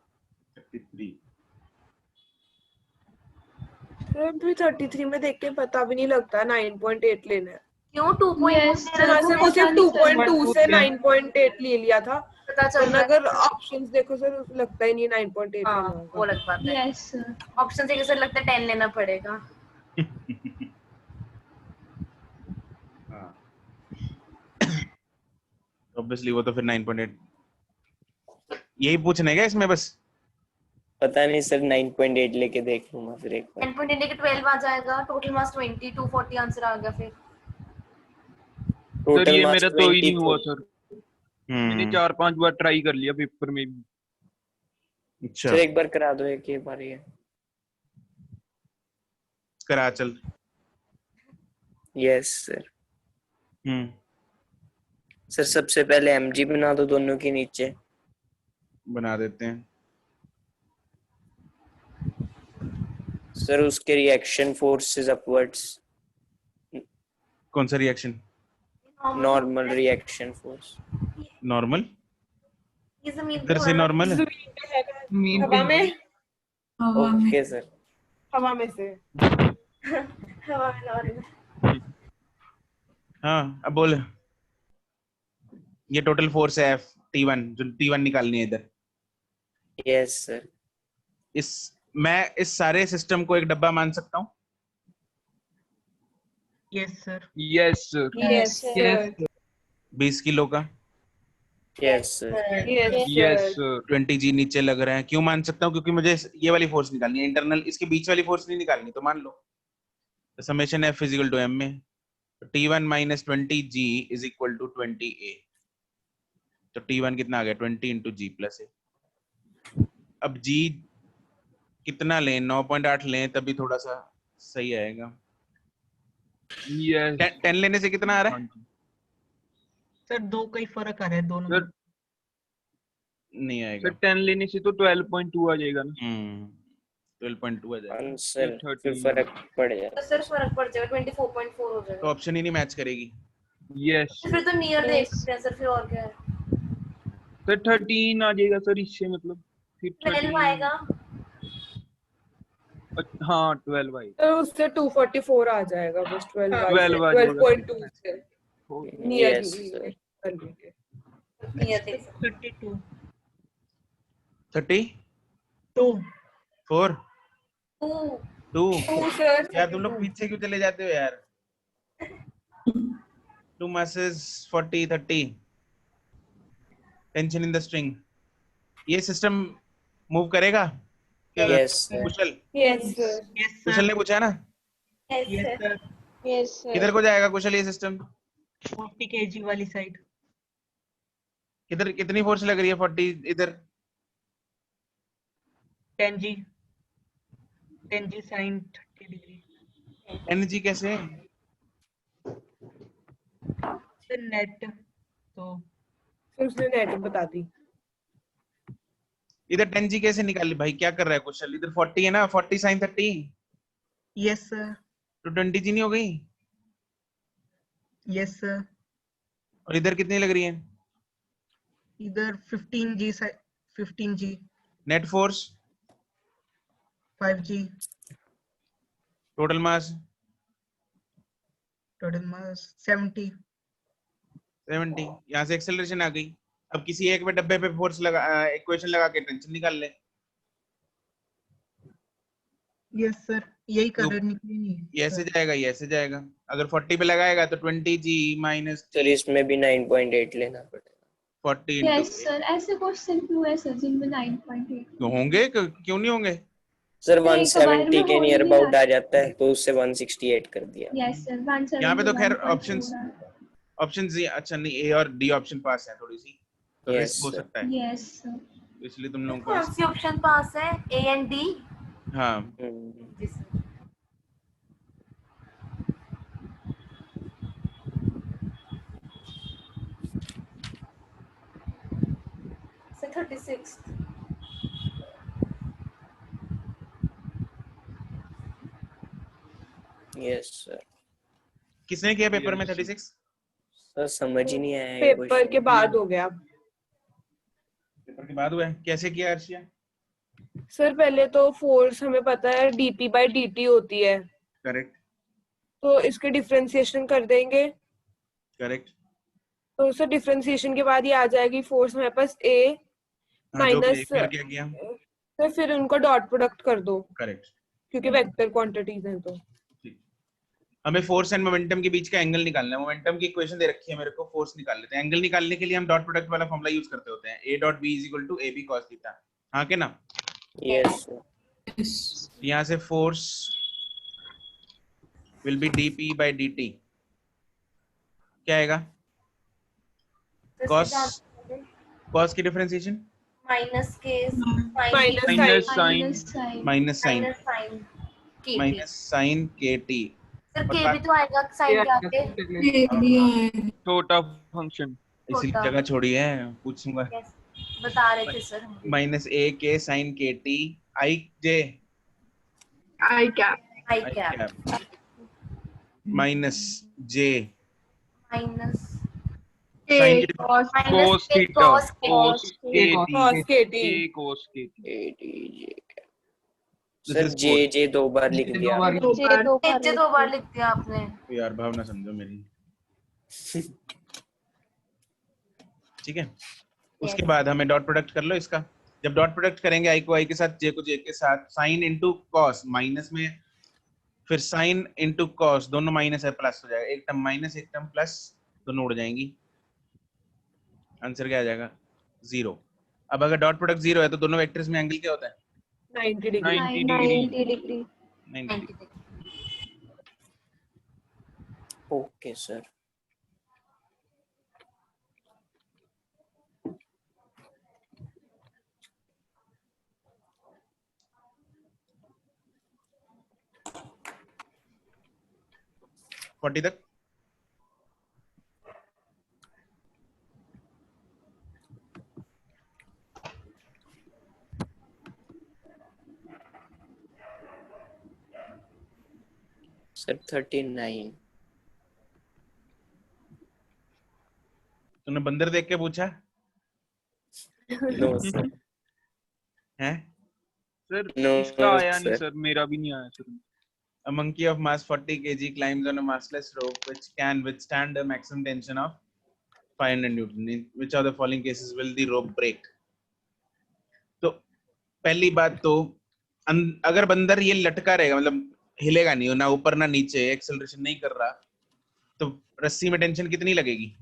भी 33 में देख के पता भी नहीं लगता 9.8 लेना है। क्यों 2.2 सर सिर्फ 2.2 से 9.8 ले लिया था, पता चल वरना रहा अगर ऑप्शंस देखो सर लगता ही नहीं 9.8 लेना हाँ होगा। वो अलग बात है। यस सर, ऑप्शन से कैसे लगता है 10 लेना पड़ेगा। ऑब्वियसली वो तो फिर 9.8 यही पूछने का इसमें बस। पता नहीं सर, 9.8 लेके देख लूंगा फिर एक बार। 10.8 लेके 12 आ जाएगा, टोटल मास 20, 240 आंसर आ गया फिर। सर टोटल ये मास मेरा तो ही 20 नहीं हुआ सर, मैंने 4-5 बार ट्राई कर लिया पेपर में भी। अच्छा सर एक बार करा दो, एक ही बार ये। करा चल। Yes sir. सर सबसे पहले एमजी बना दो दोनों के नीचे। बना देते हैं। सर उसके रिएक्शन फोर्सेस अपवर्ड्स। कौन सा reaction? Normal reaction force. Normal ये जमीन इधर से नॉर्मल है। हवा में, ओके सर। हवा में से हवा में नॉर्मल। हाँ अब बोल। ये टोटल फोर्स है F T1, जो T1 निकालनी है इधर। Yes sir. मैं इस सारे सिस्टम को एक डब्बा मान सकता हूँ? Yes sir, yes sir, yes sir, 20 kilo का। Yes sir, yes sir. 20 G नीचे लग रहे हैं। क्यों मान सकता हूँ? क्योंकि मुझे ये वाली फोर्स निकालनी है, इंटरनल। इसके बीच वाली फोर्स नहीं निकालनी, तो मान लो summation F is equal to M में T1 minus 20 G is equal to 20 A। तो T1 कितना आ गया? 20 इंटू G प्लस A। अब G कितना लें? 9.8 लें तभी थोड़ा सा सही आएगा। यस 10 लेने से कितना आ रहा है? सर 2 का ही फर्क आ रहा है दोनों में। सर नहीं आएगा। सर 10 लेने से तो 12.2 आ जाएगा ना। 12.2 आ जाएगा। आंसर फिर 13 फर्क पड़ जाएगा। तो सर फर्क पड़ जाएगा, 24.4 हो तो जाएगा। ऑप्शन ही नहीं मैच करेगी। यस फिर तो नियर देख सकते हैं सर, फिर और क्या है। सर 13 आ जाएगा सर इससे, मतलब फिर 12 आएगा। हाँ 12 आएगा। तो उससे 244 आ जाएगा बस। 12 12 आ जाएगा। 12.2 से नियर यस सर। नियर देख सकते 32 30 2 4 हैं। 2 सर यार तुम लोग पीछे क्यों चले जाते हो यार? 2 masses 40 30 tension in the string. ये सिस्टम मूव करेगा? Yes sir. Kushal yes sir, Kushal ने पूछा ना? यस सर, यस सर, किधर को जाएगा कुशल ये सिस्टम? 40 kg वाली साइड। किधर कितनी फोर्स लग रही है? 40 इधर 10 g sin 30 डिग्री। एनर्जी कैसे? सर नेट तो फिर उसने नेट बता दी। इधर 10G कैसे निकाली भाई? क्या कर रहा है कुशल? इधर 40 है ना, 40 sin 30 यस सर, तो 20G नहीं हो गई? यस सर, और इधर कितनी लग रही है? इधर 15 g net force 5 g total mass total mass 70। 70। यहाँ से एक्सेलरेशन आ गई। अब किसी एक में डब्बे पे फोर्स लगा इक्वेशन लगा के टेंशन निकाल ले। यस सर, यही कर रहे निकली नहीं है। ये ऐसे जाएगा, ये ऐसे जाएगा। अगर 40 पे लगाएगा तो 20g माइनस सर इसमें भी 9.8 लेना पड़ेगा। 40 यस सर, ऐसे क्वेश्चन क्यों है सर जिनमें 9.8 तो होंगे, क्यों नहीं होंगे? सर नहीं, कबार 170 में के हो ही नियर नहीं अबाउट रहा। आ जाता है तो उससे 168 कर दिया। यस सर, 170 यहाँ पे तो खैर 1.2 ऑप्शंस हो रहा है। ऑप्शंस अच्छा नहीं, ए और डी ऑप्शन पास है, थोड़ी सी तो Yes, रिस्क हो sir. सकता है, यस सर। तो इसलिए तुम लोगों को कौन सी ऑप्शन पास है? A and D? हाँ जी सर। सर 36। Yes sir. किसने किया पेपर में 36? सर समझ ही नहीं आया ये पेपर क्वेश्चन। के बाद हो गया। पेपर के बाद हुआ है? कैसे किया अर्शिया? सर पहले तो फोर्स हमें पता है dp by dt होती है, करेक्ट तो इसके डिफरेंशिएशन कर देंगे। करेक्ट। तो सर डिफरेंशिएशन के बाद ये आ जाएगी फोर्स हमारे पास a हाँ, जो माइनस, फिर क्या किया? तो फिर उनको डॉट प्रोडक्ट कर दो करेक्ट। क्योंकि वेक्टर क्वांटिटीज हैं। तो हमें फोर्स एंड मोमेंटम के बीच का एंगल निकालना है। मोमेंटम की इक्वेशन दे रखी है मेरे को, फोर्स निकाल लेते हैं। एंगल निकालने के लिए हम डॉट प्रोडक्ट वाला फॉर्मूला यूज करते होते हैं, a dot b is equal to ab cos theta. हाँ के ना? यस यहाँ से force will be dp by dt, क्या आएगा? cos की डिफरेंशिएशन माइनस के माइनस साइन kt। सर के भी तो आएगा साइन के आगे। छोटा फंक्शन, इसी जगह छोड़ी है, पूछूंगा। बता रहे थे सर हम। माइनस a के sine kt i j i cap minus j minus sine की cos theta, cos kt, cos kt। Sir j दो बार लिख दिया। दो बार लिख दिया आपने। यार भावना समझो मेरी, ठीक है। उसके बाद हमें डॉट प्रोडक्ट कर लो इसका। जब डॉट प्रोडक्ट करेंगे आई को आई के साथ, जे को जे के साथ, साइन इंटू कॉस, माइनस में फिर साइन इंटू कॉस, दोनों माइनस है प्लस हो जाएगा, एक टर्म माइनस एक टर्म प्लस, दोनों उड़ जाएंगी। आंसर क्या आ जाएगा? 0। अब अगर डॉट प्रोडक्ट 0 है तो दोनों वेक्टर्स में एंगल क्या होता है? 90 डिग्री। 90 डिग्री। Okay sir. तक सर 39। तूने बंदर देख के पूछा? No sir. हैं? सर No, इसका आया नहीं sir. सर, मेरा भी नहीं आया sir. A monkey of mass 40 kg climbs on a massless rope which can withstand a maximum tension of 500 Newton. In which of the following cases will the rope break? तो पहली बात तो अगर बंदर ये लटका रहेगा, मतलब हिलेगा नहीं, ना ऊपर ना नीचे, एक्सेलरेशन नहीं कर रहा, तो रस्सी में टेंशन कितनी लगेगी?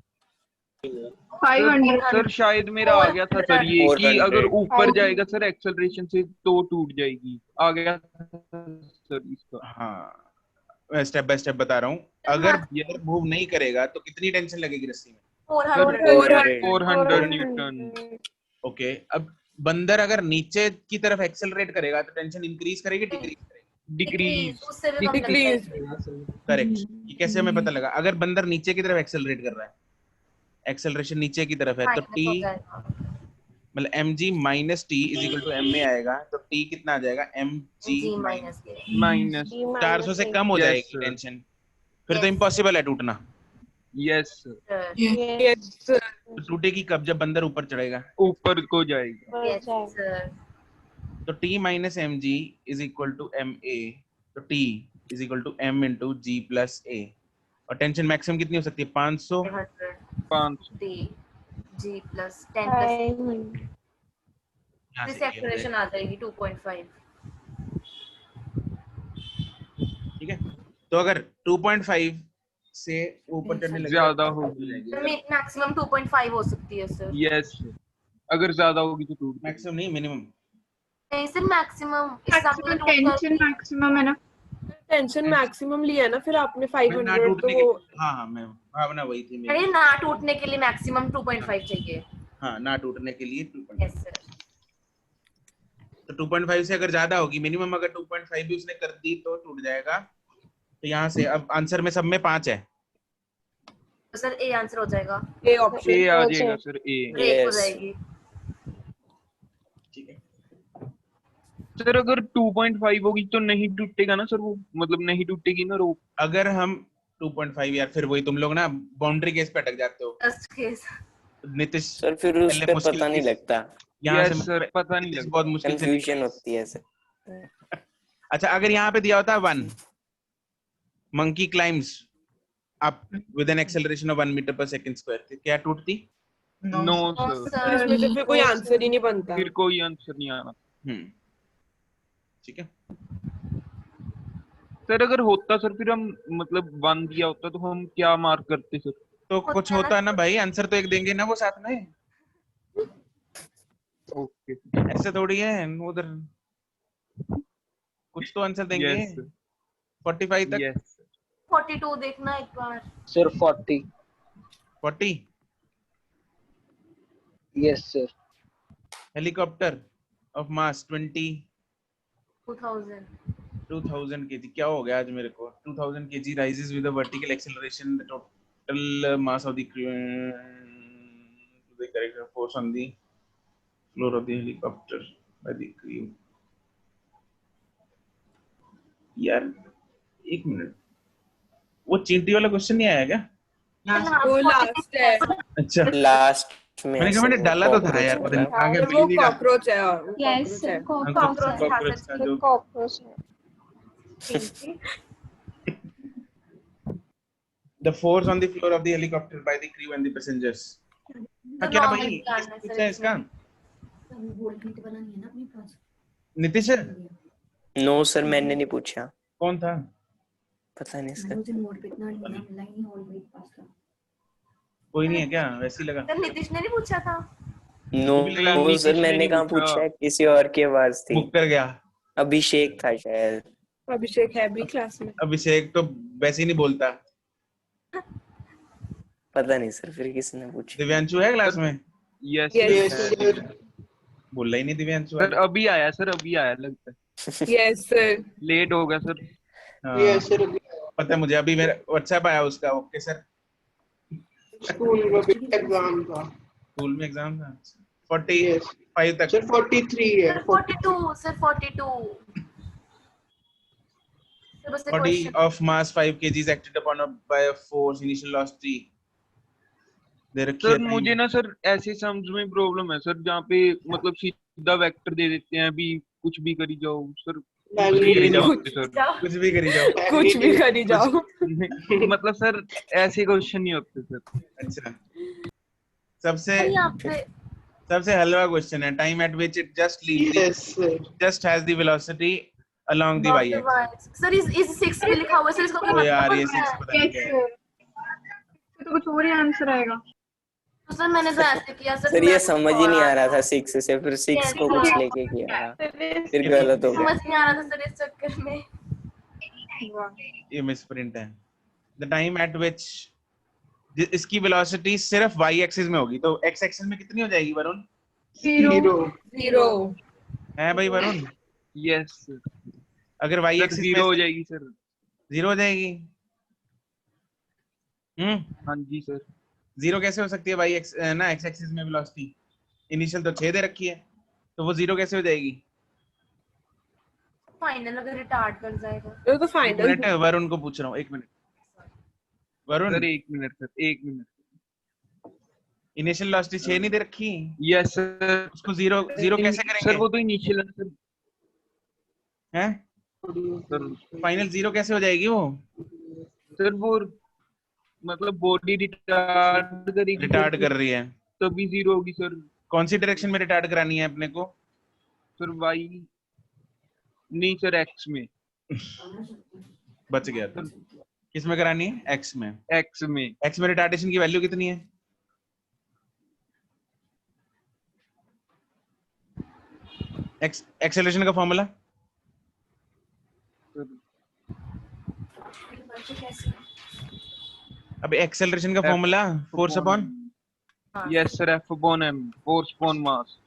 500। सर शायद मेरा आ गया था सर ये कि अगर ऊपर जाएगा सर एक्सेलरेशन से तो टूट जाएगी, आ गया सर इसका। हाँ, मैं स्टेप बाय स्टेप बता रहा हूँ। अगर ये मूव नहीं करेगा तो कितनी टेंशन लगेगी रस्सी में? 400 न्यूटन। ओके, अब बंदर अगर नीचे की तरफ एक्सेलरेट करेगा तो टेंशन इंक्रीज करेगी डिक्रीज करेगी? डिक्रीज। करेक्ट। ये कैसे हमें पता लगा? अगर बंदर नीचे की तरफ एक्सेलरेट कर रहा है, एक्सेलरेशन नीचे की तरफ है, तो t मतलब mg minus t is equal to ma आएगा, तो t कितना आ जाएगा? mg माइनस 400 से कम हो जाएगी टेंशन, फिर तो इम्पॉसिबल है टूटना। Yes sir. यस। तो टूटेगी कब? जब बंदर ऊपर चढ़ेगा, ऊपर को जाएगा। तो t minus mg is equal to ma, तो t is equal to m into g plus a। और टेंशन मैक्सिमम कितनी हो सकती है? 500। g प्लस 10 प्लस यहाँ दिस से एक्सेलरेशन आ जाएगी 2.5। ठीक है, तो अगर 2.5 से ऊपर चढ़ने लगे ज्यादा होगी। मैक्सिमम 2.5 हो सकती है सर। यस, अगर ज्यादा होगी तो टूट। मैक्सिमम नहीं, मिनिमम। नहीं सर मैक्सिमम। टेंशन मैक्सिमम है ना, टेंशन मैक्सिमम लिया ना फिर आपने ना 500 टूटने तो के, हाँ मैं भावना वही थी मेरी। अरे ना टूटने के लिए मैक्सिमम 2.5 चाहिए। हाँ, ना टूटने के लिए 2.5। Yes sir. तो 2.5 से अगर ज्यादा होगी, मिनिमम अगर 2.5 भी उसने कर दी तो टूट जाएगा। तो यहाँ से अब आंसर में सब में 5 है, तो सर ए आंसर हो जाएगा। ए ऑप्शन ए आ जाएगा सर, ए। ब्रेक हो जाएगी। ठीक है सर अगर 2.5 होगी तो नहीं टूटेगा ना सर वो, मतलब नहीं टूटेगी ना रोप। अगर हम 2.5, यार फिर वही तुम लोग ना बाउंड्री केस पे अटक जाते हो। फर्स्ट केस नीतीश सर फिर उस पे पता नहीं लगता। यहाँ से सर पता नहीं लगता, बहुत मुश्किल से कंफ्यूजन होती है सर। अच्छा, अगर यहाँ पे दिया होता 1, monkey climbs up with an acceleration of 1 metre पर सेकंड स्क्वायर, क्या टूटती? नो सर, इसमें तो फिर कोई आंसर ही नहीं बनता। फिर कोई आंसर नहीं आना। ठीक है सर अगर होता सर फिर हम मतलब 1 दिया होता तो हम क्या मार्क करते सर? तो कुछ होता ना भाई, आंसर तो एक देंगे ना वो साथ में। ओके, ऐसे थोड़ी है, उधर कुछ तो आंसर देंगे। यस 45 तक। यस 42 देखना एक बार। Sir 40। 40। Yes sir. Helicopter of mass 2000 kg, क्या हो गया आज मेरे को? 2000 kg rises with a vertical acceleration, the total mass of the crew to the correct force on the floor of the helicopter by the crew। यार एक minute, वो चींटी वाला क्वेश्चन नहीं आया क्या? वो लास्ट है। अच्छा लास्ट में मैंने कहा मैंने डाला तो था यार, पता नहीं आगे वो कॉकरोच है। यस कॉकरोच का जो कॉकरोच है। the force on the floor of the helicopter by the crew and the passengers। क्या भाई कुछ है इसका? नीतीश नो सर मैंने नहीं पूछा। कौन था? पता नहीं सर। कोई नहीं है क्या? वैसे ही लगा। सर नीतीश ने नहीं पूछा था। नो सर मैंने कहाँ पूछा, किसी और की आवाज थी। मुकर गया। अभिषेक था शायद। अभिषेक है भी क्लास में। अभिषेक तो वैसे ही नहीं बोलता। पता नहीं सर फिर किसने पूछा। दिव्यांशु है क्लास में? यस बोला ही नहीं दिव्यांशु। सर अभी आया सर, अभी आया लगता है। Yes sir. लेट हो गया सर। Yes sir. पता है मुझे, अभी मेरा व्हाट्सएप आया उसका। Okay sir. स्कूल में भी एग्जाम था। स्कूल में एग्जाम था। 45 तक। सर 43 है। 42 sir 42। 40 of mass 5 kg is acted upon by a force, initial velocity। Sir मुझे ना सर ऐसे समझ में प्रॉब्लम है सर, जहाँ पे मतलब सीधा वेक्टर दे देते हैं, अभी कुछ भी करी जाओ सर। कुछ भी करी जाओ। मतलब सर ऐसे क्वेश्चन नहीं होते सर। अच्छा, सबसे हलवा क्वेश्चन है। Time eight which it just has the velocity along the y-axis। Sir इस 6 पे लिखा हुआ है सर, इसको क्या ओ यार ये मतलब 6 पता नहीं क्या है। तो कुछ और ही आंसर आएगा। तो सर मैंने तो ऐसे किया सर। सर ये समझ ही नहीं आ रहा था 6 से, फिर 6 को कुछ लेके किया, फिर गलत हो गया। समझ नहीं आ रहा था सर इस चक्कर में। ये मिसप्रिंट है। द टाइम एट विच, इसकी वेलोसिटी सिर्फ y एक्सिस में होगी, तो x एक्सिस में कितनी हो जाएगी वरुण? 0 है भाई वरुण? यस अगर y एक्सिस में 0 हो जाएगी सर। 0 हो जाएगी। हाँ जी सर। 0 कैसे हो सकती है y एक्स ना x एक्सिस में वेलोसिटी? इनिशियल तो 6 दे रखी है, तो वो 0 कैसे हो जाएगी? फाइनल अगर रिटार्ड कर जाएगा ये तो फाइनल। मिनट वरुण को पूछ रहा हूँ, 1 minute Varun. Sir 1 minute sir, 1 minute. Initial velocity 6 नहीं दे रखी? Yes sir. उसको 0 कैसे करेंगे? सर वो तो इनिशियल है सर। हैं? सर फाइनल 0 कैसे हो जाएगी वो? सर वो मतलब बॉडी रिटार्ड कर रही है। तभी 0 होगी सर। कौन सी डायरेक्शन में रिटार्ड करानी है अपने को? सर y नहीं सर x में। बच गया तो किस में करानी है? x में। x में रिटार्डेशन की वैल्यू कितनी है? एक्सेलरेशन का फॉर्मूला? अब एक्सेलरेशन का formula force upon yes sir F upon m, force upon mass.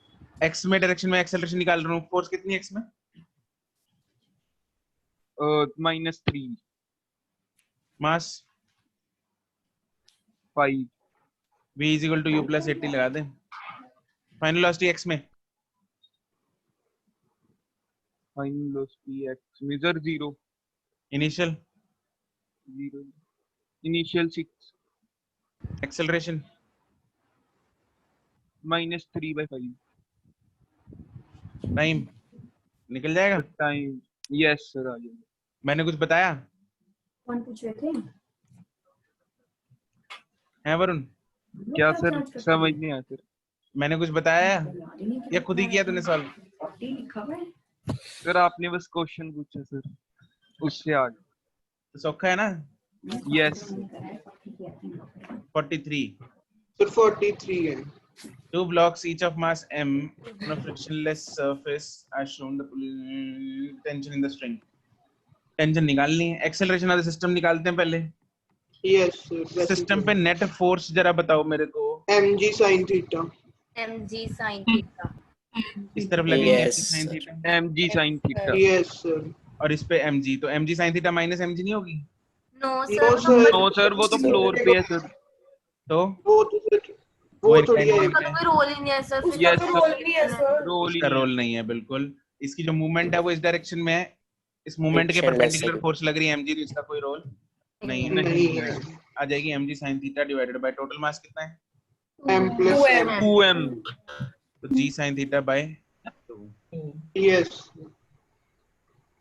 x में डायरेक्शन में एक्सेलरेशन निकाल रहा हूँ, फोर्स कितनी है x में? -3, mass -5, v is equal to u plus 80 लगा दें। फाइनल वेलोसिटी x में? फाइनल वेलोसिटी x में sir 0। Initial 0, initial 6, acceleration -3/5। Time निकल जाएगा? टाइम यस सर आ जाएगा। मैंने कुछ बताया कौन पूछ रहे थे? है वरुण? क्या सर समझ नहीं आया सर। मैंने कुछ बताया या खुद ही किया तूने सॉल्व? सर आपने बस क्वेश्चन पूछा सर, उससे आगे। तो सौखा है ना? यस 43। सर 43 है। Two blocks each of mass m on a frictionless surface as shown the tension in the string. Tension निकालनी है। एक्सेलरेशन ऑफ द सिस्टम निकालते हैं पहले। Yes sir. सिस्टम पे नेट फोर्स जरा बताओ मेरे को। mg sin theta. mg sin theta. इस तरफ लगेंगे Yes. mg sin theta. Yes sir. और इस पे mg, तो mg sin theta minus mg नहीं होगी? No no sir, no sir वो तो फ्लोर पे है सर। तो वो थोड़ी है। उसका तो कोई रोल ही नहीं है सर। यस रोल नहीं है सर। रोल इसका रोल नहीं है बिल्कुल। इसकी जो मूवमेंट है वो इस डायरेक्शन में है, इस मूवमेंट के Frictionless परपेंडिकुलर है। फोर्स लग रही है mg, तो इसका कोई रोल नहीं है। नहीं है। आ जाएगी mg sin theta divided by total mass कितना है? m plus 2m। तो g sin theta by 2। Yes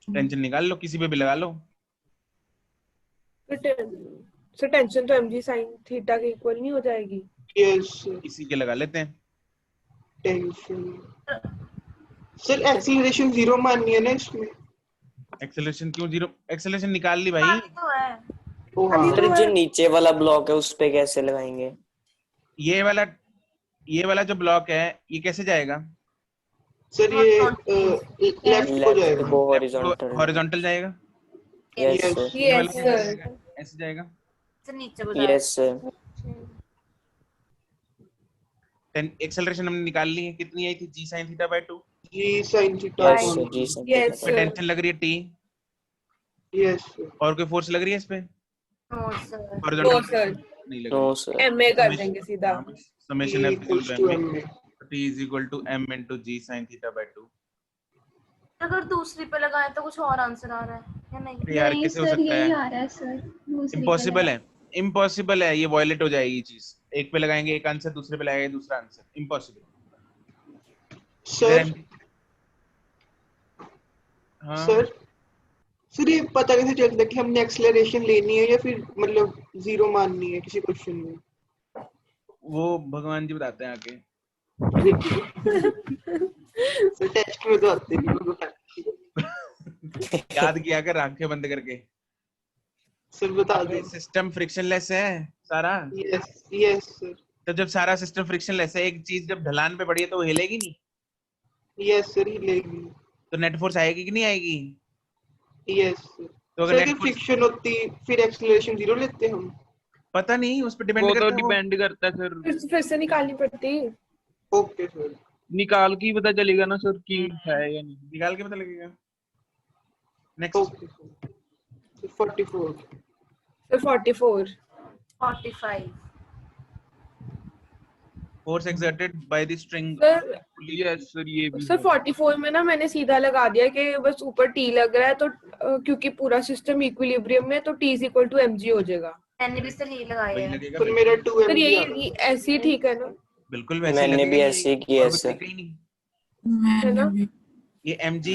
tension निकाल लो, किसी पे भी लगा लो। सर टेंशन तो mg sin थीटा के इक्वल नहीं हो जाएगी? यस इसी के लगा लेते हैं। टेंशन। सर एक्सीलरेशन 0 माननी है ना इसमें? एक्सेलरेशन क्यों 0? एक्सेलरेशन निकाल ली भाई। तो है। ओ हाँ सर जो नीचे वाला ब्लॉक है उस पे कैसे लगाएंगे? ये वाला जो ब्लॉक है ये कैसे जाएगा? सर ये लेफ्ट को लेफ्ट जाएगा। को हॉरिजॉन्टल। हॉरिजॉन्टल जाएगा? Yes sir. ये वाला यस कैसे सर। जाएगा? ऐसे जाएगा। सर नीचे को जाए। Yes sir. एक्सेलरेशन हमने निकाल ली है, कितनी आई थी? g sin theta by 2। G sin theta. Yes sir जी सर। यस पे टेंशन लग रही है t, यस और कोई फोर्स लग रही है इस पे? No sir. No horizontal sir, नहीं लग नो रही। सर। ma कर देंगे सीधा। Summation f equals to m में। t is equal to m into g sin theta by 2। अगर दूसरी पे लगाए तो कुछ और आंसर आ रहा है या नहीं? यार नहीं कैसे हो सर सकता यही है? आ रहा है सर। दूसरी इम्पॉसिबल पे है, इम्पॉसिबल है, ये वॉयलेट हो जाएगी चीज। एक पे लगाएंगे एक आंसर, दूसरे पे लगाएंगे दूसरा आंसर, इम्पॉसिबल। सर हाँ सर ये पता कैसे चलता है कि हमने एक्सेलरेशन लेनी है या फिर मतलब 0 माननी है किसी क्वेश्चन में? वो भगवान जी बताते हैं आके। सर टेस्ट में तो आते नहीं। याद किया कर आंखें बंद करके। सर बता दो। सिस्टम फ्रिक्शनलेस है सारा। Yes yes sir. तो जब सारा सिस्टम फ्रिक्शनलेस है, एक चीज जब ढलान पे पड़ी है तो वो हिलेगी नहीं? यस सर हिलेगी। तो नेट फोर्स आएगी कि नहीं आएगी? Yes sir. तो अगर सर नेट अगर फोर्स फ्रिक्शन होती फिर एक्सेलरेशन 0 लेते हम? पता नहीं, उस पर डिपेंड वो तो करता है। डिपेंड करता है सर। फिर से निकालनी पड़ती। Okay sir. निकाल के ही पता चलेगा ना सर कि है या नहीं। निकाल के पता लगेगा। Next okay sir. 44 sir 44 45 force exerted by the string. Sir yes sir ये भी सर 44 में ना मैंने सीधा लगा दिया कि बस ऊपर t लग रहा है तो क्योंकि पूरा सिस्टम इक्विलिब्रियम में, तो t is equal to mg हो जाएगा। मैंने भी सर यही लगाया वही है। लगेगा। सर मेरा 2 सर mg यही ऐसे ही ठीक है ना? बिल्कुल वैसे मैंने लगेगा भी ये, ऐसे ही किया और कुछ सर। तरीका ही नहीं। है ना? ये mg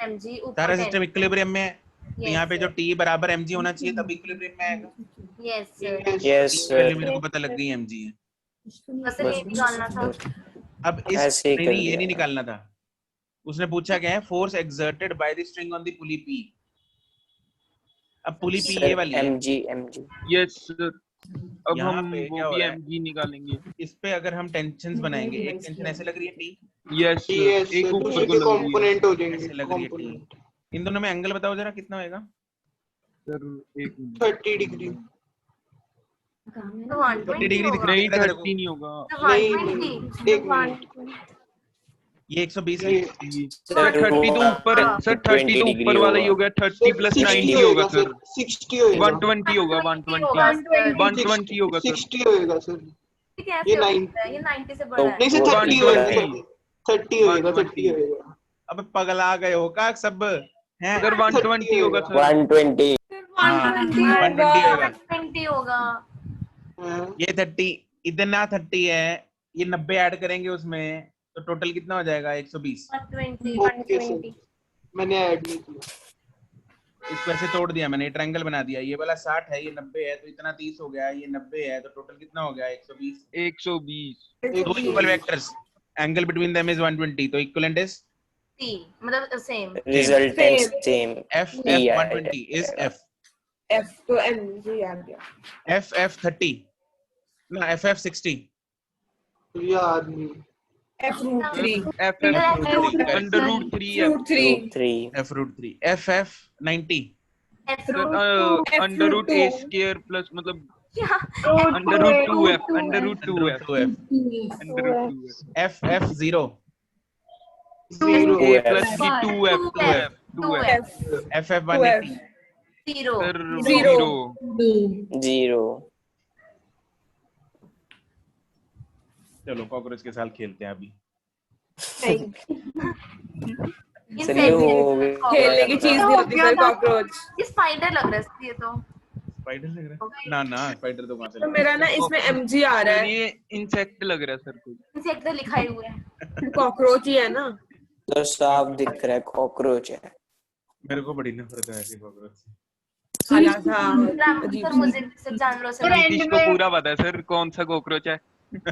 mg सारा ऊपर सिस्टम इक्विलिब्रियम में है, तो Yes, यहाँ पे जो sir. t बराबर mg होना चाहिए तब इक्विलिब्रियम में आएगा। Yes sir. यस पहले सर। मेरे को पता लग गई mg है। बस ये निकालना था। अब इस ऐसे ही कर नहीं, ये दिया नहीं था। निकालना था। उसने पूछा क्या है, force exerted by the string on the pulley P। अब पुली P ये वाली है। mg यस सर, अब यहाँ हम पे वो क्या हो भी रहा है, mg निकालेंगे। इस पे अगर हम टेंशंस बनाएंगे, एक टेंशन ऐसे लग रही है T, यस सर, यस एक सर, ऊपर दूसरे को के लग रही है कंपोनेंट हो जाएंगे, ऐसे लग रही है T। कंपोनेंट। इन दोनों में एंगल बताओ जरा कितना होएगा। सर। एक मिनट, 30 डिग्री। तो 120 डिग्री होगा। नहीं दिख रहा है तेरे को? 30 नहीं होगा तो नहीं 120 एक मिनट, ये 120 है। ये सर 30 तो ऊपर, सर 30 तो ऊपर वाला ही हो गया, 30 प्लस 90 होगा सर, 60 होएगा, 120 होगा, 120 होगा सर। 60 होएगा सर। कैसे हो सकता है? ये 90 से बड़ा है। नहीं सर 30 होएगा, 30 होएगा, 30 होएगा। अब पगला गए हो का सब हैं? सर 120 होगा सर, 120 हाँ 120 होगा। 120 होगा। ये 30, इतना 30 है, ये 90 ऐड करेंगे उसमें तो टोटल कितना हो जाएगा 120। 120 मैंने ऐड नहीं किया, इसको ऐसे तोड़ दिया मैंने, ट्रायंगल बना दिया। ये वाला 60 है, ये 90 है, तो इतना 30 हो गया, ये 90 है, तो टोटल कितना हो गया 120। 120 दो equal vectors, angle between them is 120, तो इक्विवेलेंट इज T, मतलब same. Resultant same. f 120 is f तो mg आ गया। f 30 ना f 60 याद नहीं, f root 3 f under root 3 f root 3 f 90 under root a square plus मतलब under root 2f, under root 2f, under root 2f, f 0 a plus b 2f, f 180 sir 0 चलो cockroach के साथ खेलते हैं अभी। Sir ये हो खेलने की चीज नहीं होती सर कॉकरोच। ये स्पाइडर लग रहा है ये तो। स्पाइडर लग रहा है? ना ना स्पाइडर तो कहां से तो लग मेरा ना इसमें mg आ रहा है, ये इंसेक्ट लग रहा है सर कोई। इंसेक्ट तो लिखा ही हुआ है। कॉकरोच ही है ना। तो साफ दिख रहा है कॉकरोच है। मेरे को बड़ी नफरत है ऐसे कॉकरोच से। खाना था अजीब सर मुझे से जान लो सर। नीतीश को पूरा पता है सर कौन सा कॉकरोच है। एंड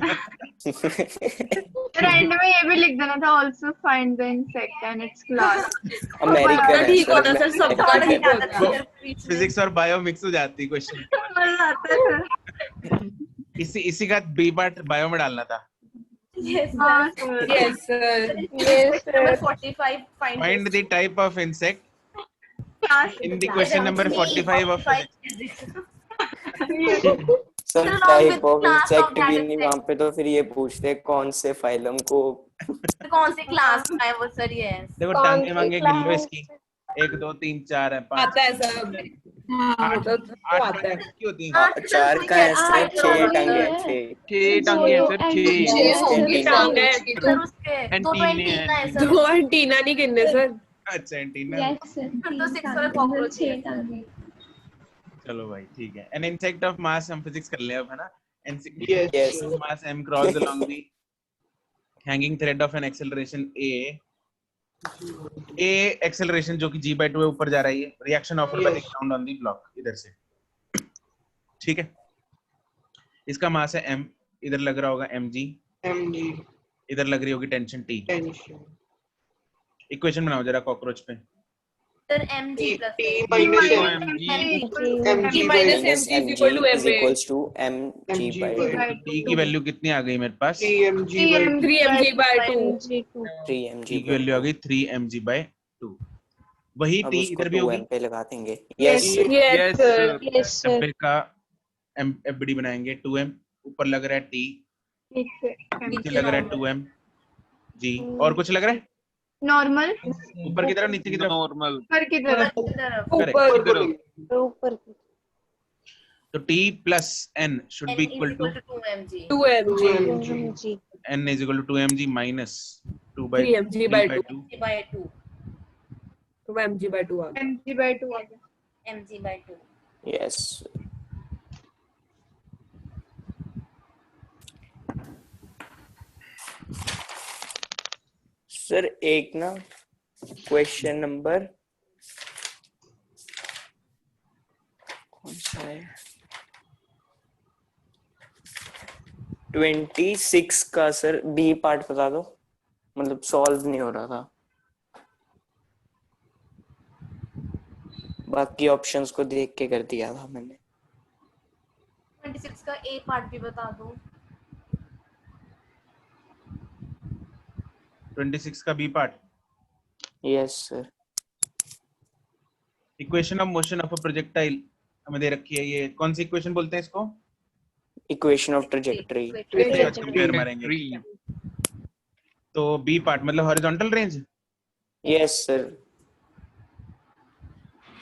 में ये भी लिख देना था, also find the insect and it's class. American है ठीक होता सर, सबका ठीक होता। फिजिक्स और बायो मिक्स हो जाती है क्वेश्चन। इसी का बी पार्ट बायो में डालना था। Yes, Yes sir. Yes, sir. 45 Find the type of insect in the question number 45 of physics. Sir type of insect भी नहीं वहाँ पे, तो फिर ये पूछते कौन से फाइलम को, कौन से क्लास में है वो सर। ये देखो टांगे मांगे गिन लो इसकी, 1 2 3 4 है 5 आता है सब। हाँ तो आता है। की होती है। 4 का है सर, 6 टांगे हैं, 6 टांगे हैं सर, 6 टांगे हैं। सर उसके दो एंटीना है सर। दो एंटीना नहीं गिनने सर। अच्छा एंटीना। यस सर, तो 6 वाला कॉकरोच है। चलो भाई ठीक है। एन इंसेक्ट ऑफ मास हम फिजिक्स कर ले अब, है ना। Yes. of mass m crawls along the hanging thread of an acceleration a acceleration जो कि g/2 है, ऊपर जा रही है। Reaction offer by the ground on the block, इधर से, ठीक है। इसका मास है m, इधर लग रहा होगा mg, इधर लग रही होगी टेंशन t। इक्वेशन बनाओ जरा कॉकरोच पे। Sir mg plus T minus mg is equals to mg/2। t की वैल्यू कितनी आ गई मेरे पास? 3mg/2। 3mg की वैल्यू आ गई 3mg/2। वही अब t उसको इधर भी होगी। 2m पे लगा देंगे। Yes yes sir. f का fbd बनाएंगे। 2m ऊपर लग रहा है t, नीचे लग रहा है 2m g, और कुछ लग रहा है नॉर्मल ऊपर की तरफ नीचे की तरफ? नॉर्मल ऊपर की तरफ। ऊपर तो t plus n should be equal to 2mg 2mg n is equal to 2mg minus 3mg/2 by 2 तो mg/2 आ गया। mg/2 आ गया। mg/2। यस सर एक ना क्वेश्चन नंबर कौन सा है, 26 का सर बी पार्ट बता दो, मतलब सॉल्व नहीं हो रहा था, बाकी ऑप्शंस को देख के कर दिया था मैंने। 26 का ए पार्ट भी बता दो। 26 का B part. Yes sir. Equation of motion of a projectile हमें दे रखी है, ये कौन सी इक्वेशन बोलते हैं इसको? Equation of trajectory. इसके साथ कंपेयर मारेंगे, ठीक है। तो बी पार्ट मतलब हॉरिजॉन्टल रेंज। Yes sir.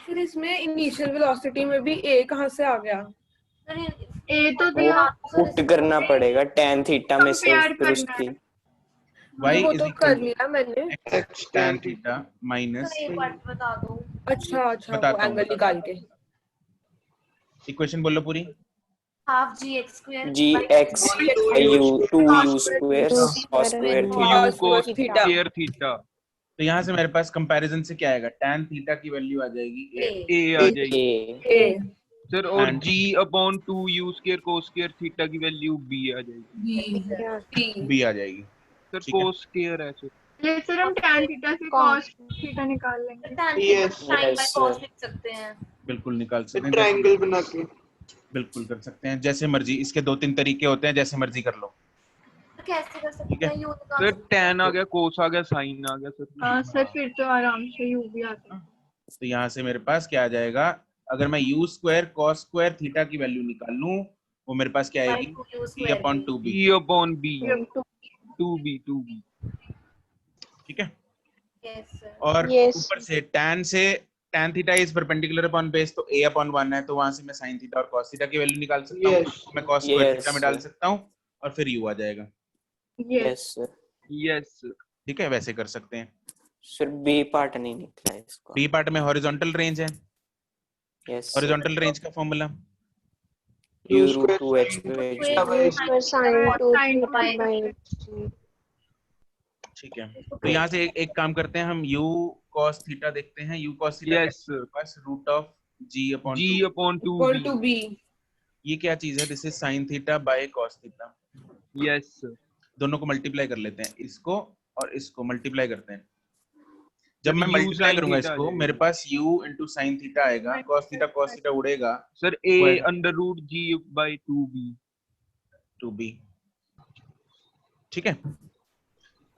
फिर इसमें इनिशियल वेलोसिटी में भी ए कहाँ से आ गया? ए तो वो पुट करना पड़ेगा tan थीटा में से, कंपेयर फिर करना उसकी y वो is तो equal कर to लिया मैंने। x tan थीटा माइनस, ए पार्ट बता दो। अच्छा वो बताता हूँ, एंगल निकाल के। इक्वेशन बोलो पूरी। Half gx² gx u 2u square cos square u cos theta. square theta. तो यहाँ से मेरे पास कंपैरिजन से क्या आएगा? tan थीटा की वैल्यू आ जाएगी a आ जाएगी ए सर, और And- g/2u square cos square theta की वैल्यू b आ जाएगी। b आ जाएगी। सर ठीक है। cos स्क्वायर है सर। ये सर हम tan थीटा से cos थीटा निकाल लेंगे। tan Yes. sin by Yes, cos sir. लिख सकते हैं। बिल्कुल निकाल सकते हैं, ट्रायंगल बना के। बिल्कुल कर सकते हैं, जैसे मर्जी। इसके 2-3 तरीके होते हैं, जैसे मर्जी कर लो। कैसे कर ठीक सकते है। हैं? यू निकाल सर सकते हैं। tan आ गया, cos आ गया, sin आ गया सर। हाँ सर फिर तो आराम से u भी आता है। तो यहाँ से मेरे पास क्या आ जाएगा? अगर मैं u square cos square theta की वैल्यू निकाल लूं, वो मेरे पास क्या आएगी? e/2b। e/b 2b। ठीक है। Yes, sir. और Yes. ऊपर से tan theta is perpendicular upon base, तो a/1 है, तो वहां से मैं sin थीटा और cos थीटा की वैल्यू निकाल सकता हूँ। Yes. मैं cos स्क्वायर Yes, थीटा में डाल सकता हूँ और फिर u आ जाएगा। Yes sir. यस ठीक है, वैसे कर सकते हैं। सर बी पार्ट नहीं निकला है इसका। बी पार्ट में हॉरिजॉन्टल रेंज है। यस हॉरिजॉन्टल रेंज का formula u√2h U square sin 2 theta by h। ठीक है। तो यहाँ से एक काम करते हैं, हम u cos थीटा देखते हैं। u cos theta Yes, sir. बस √g/2। g/2b। ये क्या चीज है? This is sin theta bye cos theta. Yes sir. दोनों को मल्टीप्लाई कर लेते हैं, इसको और इसको मल्टीप्लाई करते हैं। जब सर, मैं u मल्टीप्लाई sin करूंगा थीटा आ इसको, जाएगा। मेरे पास u into sin थीटा आएगा, cos थीटा उड़ेगा, सर a √g/2b। 2b। ठीक है।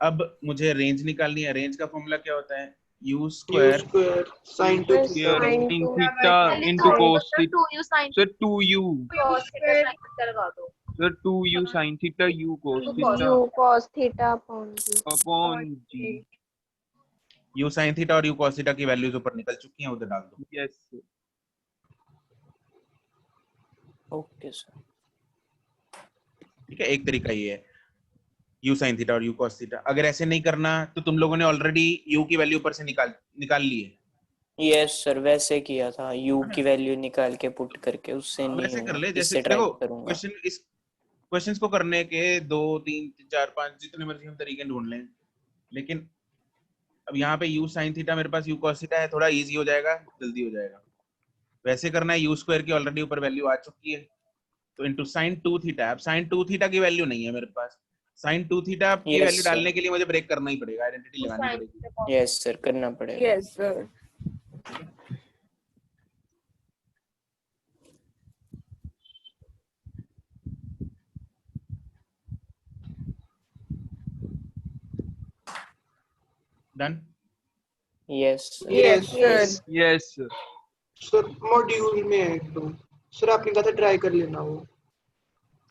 अब मुझे रेंज निकालनी है। रेंज का फॉर्मूला क्या होता है? u square sin 2 Square theta sin two theta पहले into तो cos theta। 2u sin sir 2u cos theta sin theta लगा दो। Sir 2u sin theta u cos U theta U cos theta upon g। upon g। u sin theta और u cos theta की values ऊपर निकल चुकी हैं, उधर डाल दो। Yes okay sir. ठीक है, एक तरीका ये है, u sin थीटा और u cos थीटा। अगर ऐसे नहीं करना तो तुम लोगों ने ऑलरेडी u की वैल्यू ऊपर से निकाल ली है। यस सर, वैसे किया था, u की वैल्यू निकाल के पुट करके, उससे नहीं वैसे कर हुआ, ले, जैसे इससे ट्राई देखो करूंगा। क्वेश्चंस को करने के 2 3 4 5 जितने मर्जी हम तरीके ढूंढ लें, लेकिन अब यहाँ पे u sin थीटा मेरे पास u cos थीटा है, थोड़ा इजी हो जाएगा, जल्दी हो जाएगा। वैसे करना है, u स्क्वायर की ऑलरेडी ऊपर वैल्यू आ चुकी है, तो इनटू sin 2 थीटा। अब sin 2 थीटा की वैल्यू नहीं है मेरे पास, sin 2 थीटा की Yes, वैल्यू sir. डालने के लिए मुझे ब्रेक करना ही पड़ेगा, आइडेंटिटी लगानी पड़ेगी। यस सर, करना पड़ेगा। Yes sir. Done. Yes yes sir. Yes sir module में है एक दो। सर आपने कहा था ट्राई कर लेना वो।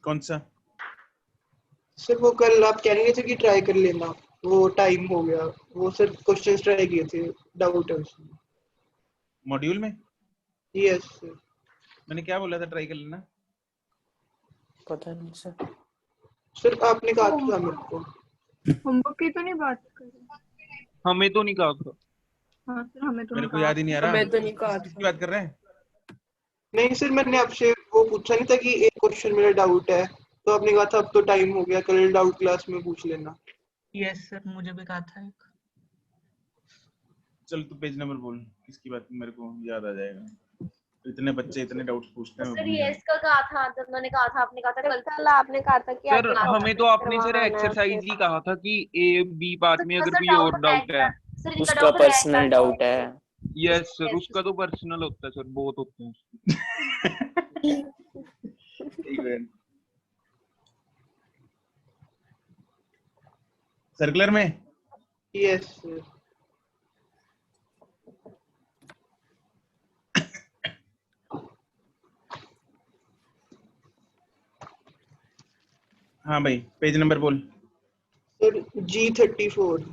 कौन सा? सर वो कल आप कह रहे थे कि ट्राई कर लेना, वो टाइम हो गया। वो सर क्वेश्चंस ट्राई किए थे, डाउट है उसमें। मॉड्यूल में? Yes sir. मैंने क्या बोला था ट्राई कर लेना? पता नहीं सर। सर आपने कहा था मेरे को। होमवर्क की तो नहीं बात कर रहे? हमें तो नहीं कहा था। हाँ सर हमें तो मेरे को याद ही नहीं आ रहा। मैं तो नहीं कहा किसकी बात कर रहे हैं? नहीं सर, मैंने आपसे वो पूछा नहीं था कि एक क्वेश्चन मेरा डाउट है, तो आपने कहा था अब तो टाइम हो गया, कल डाउट क्लास में पूछ लेना। यस सर, मुझे भी कहा था एक। चल तू पेज नंबर बोल, किसकी बात, मेरे को याद आ जाएगा। इतने बच्चे इतने डाउट्स पूछते हैं। सर ये इसका कहा था, तो उन्होंने कहा था, आपने कहा था कल आपने कहा था कि सर हमें तो आपने सर एक्सरसाइज ही कहा था कि ए बी पार्ट में अगर कोई और डाउट है उसका पर्सनल डाउट है। यस सर, उसका तो पर्सनल होता है सर, बहुत होते हैं। सर्कुलर में यस सर। हाँ भाई, पेज नंबर बोल। Sir G34।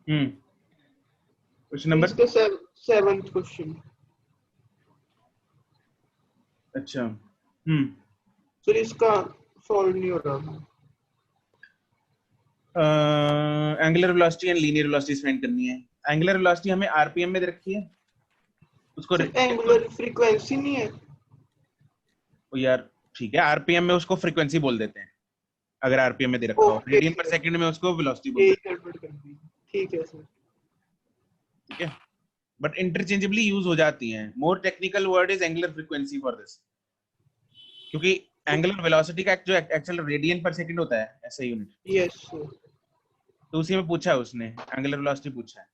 क्वेश्चन नंबर इसका 7th क्वेश्चन। अच्छा। सर इसका सॉल्व नहीं हो रहा। Angular velocity and linear velocity find करनी है। एंगुलर वेलोसिटी हमें आरपीएम में दे रखी है, उसको एंगुलर फ्रीक्वेंसी नहीं है। ओ यार ठीक है, आरपीएम में उसको फ्रीक्वेंसी बोल देते हैं अगर आरपीएम में दे रखा हो। रेडियन पर सेकंड में उसको वेलोसिटी बोलते हैं। ठीक है सर। ठीक है, बट इंटरचेंजेबली यूज हो जाती हैं। More technical word is angular frequency for this, क्योंकि एंगुलर वेलोसिटी का जो एक्चुअल रेडियन पर सेकंड होता है ऐसा यूनिट। Yes sir. तो उसी में पूछा है उसने, एंगुलर वेलोसिटी पूछा है।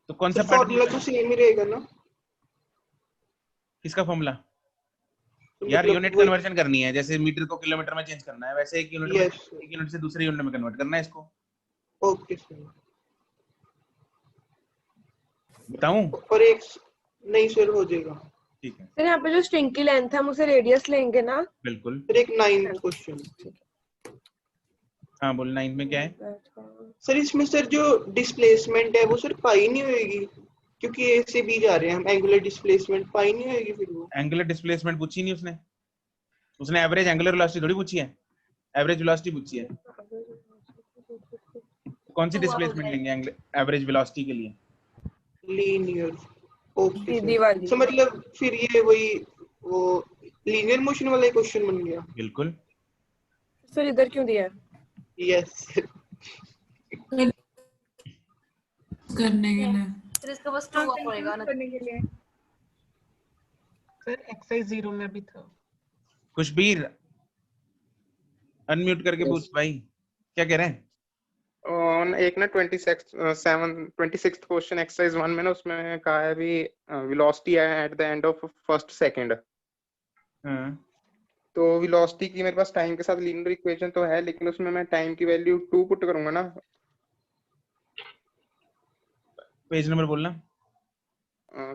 तो कौन सा फॉर्मूला तो सेम ही रहेगा ना? किसका फॉर्मूला? तो यार मतलब यूनिट कन्वर्जन करनी है, जैसे मीटर को किलोमीटर में चेंज करना है वैसे एक यूनिट एक यूनिट से दूसरे यूनिट में कन्वर्ट करना है इसको। Okay sir. बताऊं? और एक नहीं सर हो जाएगा। ठीक है सर यहाँ पे जो स्ट्रिंग की लेंथ है हम उसे रेडियस लेंगे ना? बिल्कुल। फिर एक 9th क्वेश्चन। हाँ बोल, 9 में क्या है? सर इसमें सर जो डिस्प्लेसमेंट है वो सर पाई नहीं होएगी, क्योंकि ए से बी जा रहे हैं हम। एंगुलर डिस्प्लेसमेंट पाई नहीं होएगी फिर वो। एंगुलर डिस्प्लेसमेंट पूछी नहीं उसने। उसने एवरेज एंगुलर वेलोसिटी थोड़ी पूछी है, एवरेज वेलोसिटी पूछी है। कौन सी डिस्प्लेसमेंट लेंगे एवरेज वेलोसिटी के लिए? लीनियर। ओके सीधी वाली। सर मतलब फिर ये वही वो लीनियर मोशन वाला क्वेश्चन बन गया। बिल्कुल। सर इधर क्यों दिया है? यस करने के लिए फिर इसका बस 2 होएगा ना करने के लिए। सर एक्सरसाइज 0 में भी था। खुशबीर अनम्यूट करके पूछ भाई, क्या कह रहे हैं? एक ना 26th क्वेश्चन एक्सरसाइज 1 में ना उसमें कहा है भी velocity at the end of first second. तो वेलोसिटी की मेरे पास टाइम के साथ लीनियर इक्वेशन तो है, लेकिन उसमें मैं टाइम की वैल्यू 2 पुट करूंगा ना। पेज नंबर बोलना।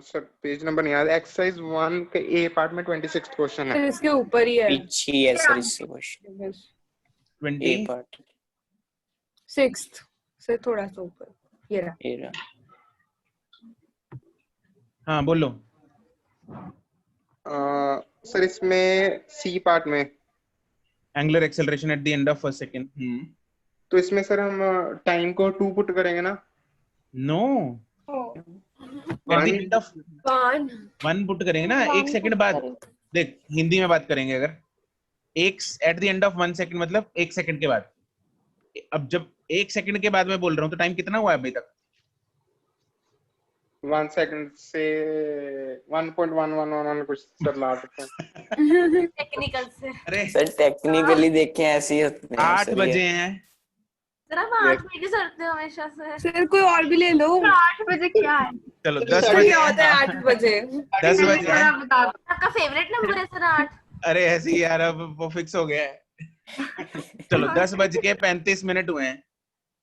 सर पेज नंबर नहीं याद। एक्सरसाइज 1 के ए पार्ट में 26th क्वेश्चन है। इसके ऊपर ही है। पीछे है सर इससे क्वेश्चन। 20 पार्ट 6th से थोड़ा सा ऊपर ये रहा। हाँ बोलो। सर इसमें सी पार्ट में angular acceleration at the end of first second. तो इसमें सर हम टाइम को 2 पुट करेंगे ना? No, at the end of 1 put करेंगे ना। 1 सेकंड बाद, देख हिंदी में बात करेंगे, अगर एक eight the end of 1 second मतलब 1 सेकंड के बाद। अब जब 1 सेकंड के बाद मैं बोल रहा हूँ तो टाइम कितना हुआ है अभी तक? 1 सेकंड से 1.111 कुछ सर ला सकते हैं टेक्निकल से। अरे सर टेक्निकली देखें ऐसे ही होते हैं। 8 बजे हैं सर आप 8 बजे करते हो हमेशा से। सर कोई और भी ले लो। 8 बजे क्या है? चलो 10 बजे क्या होता है 8 बजे? 10 बजे है। आपका फेवरेट नंबर है सर 8। अरे ऐसे ही यार, अब वो फिक्स हो गया है। चलो 10:35 हुए हैं।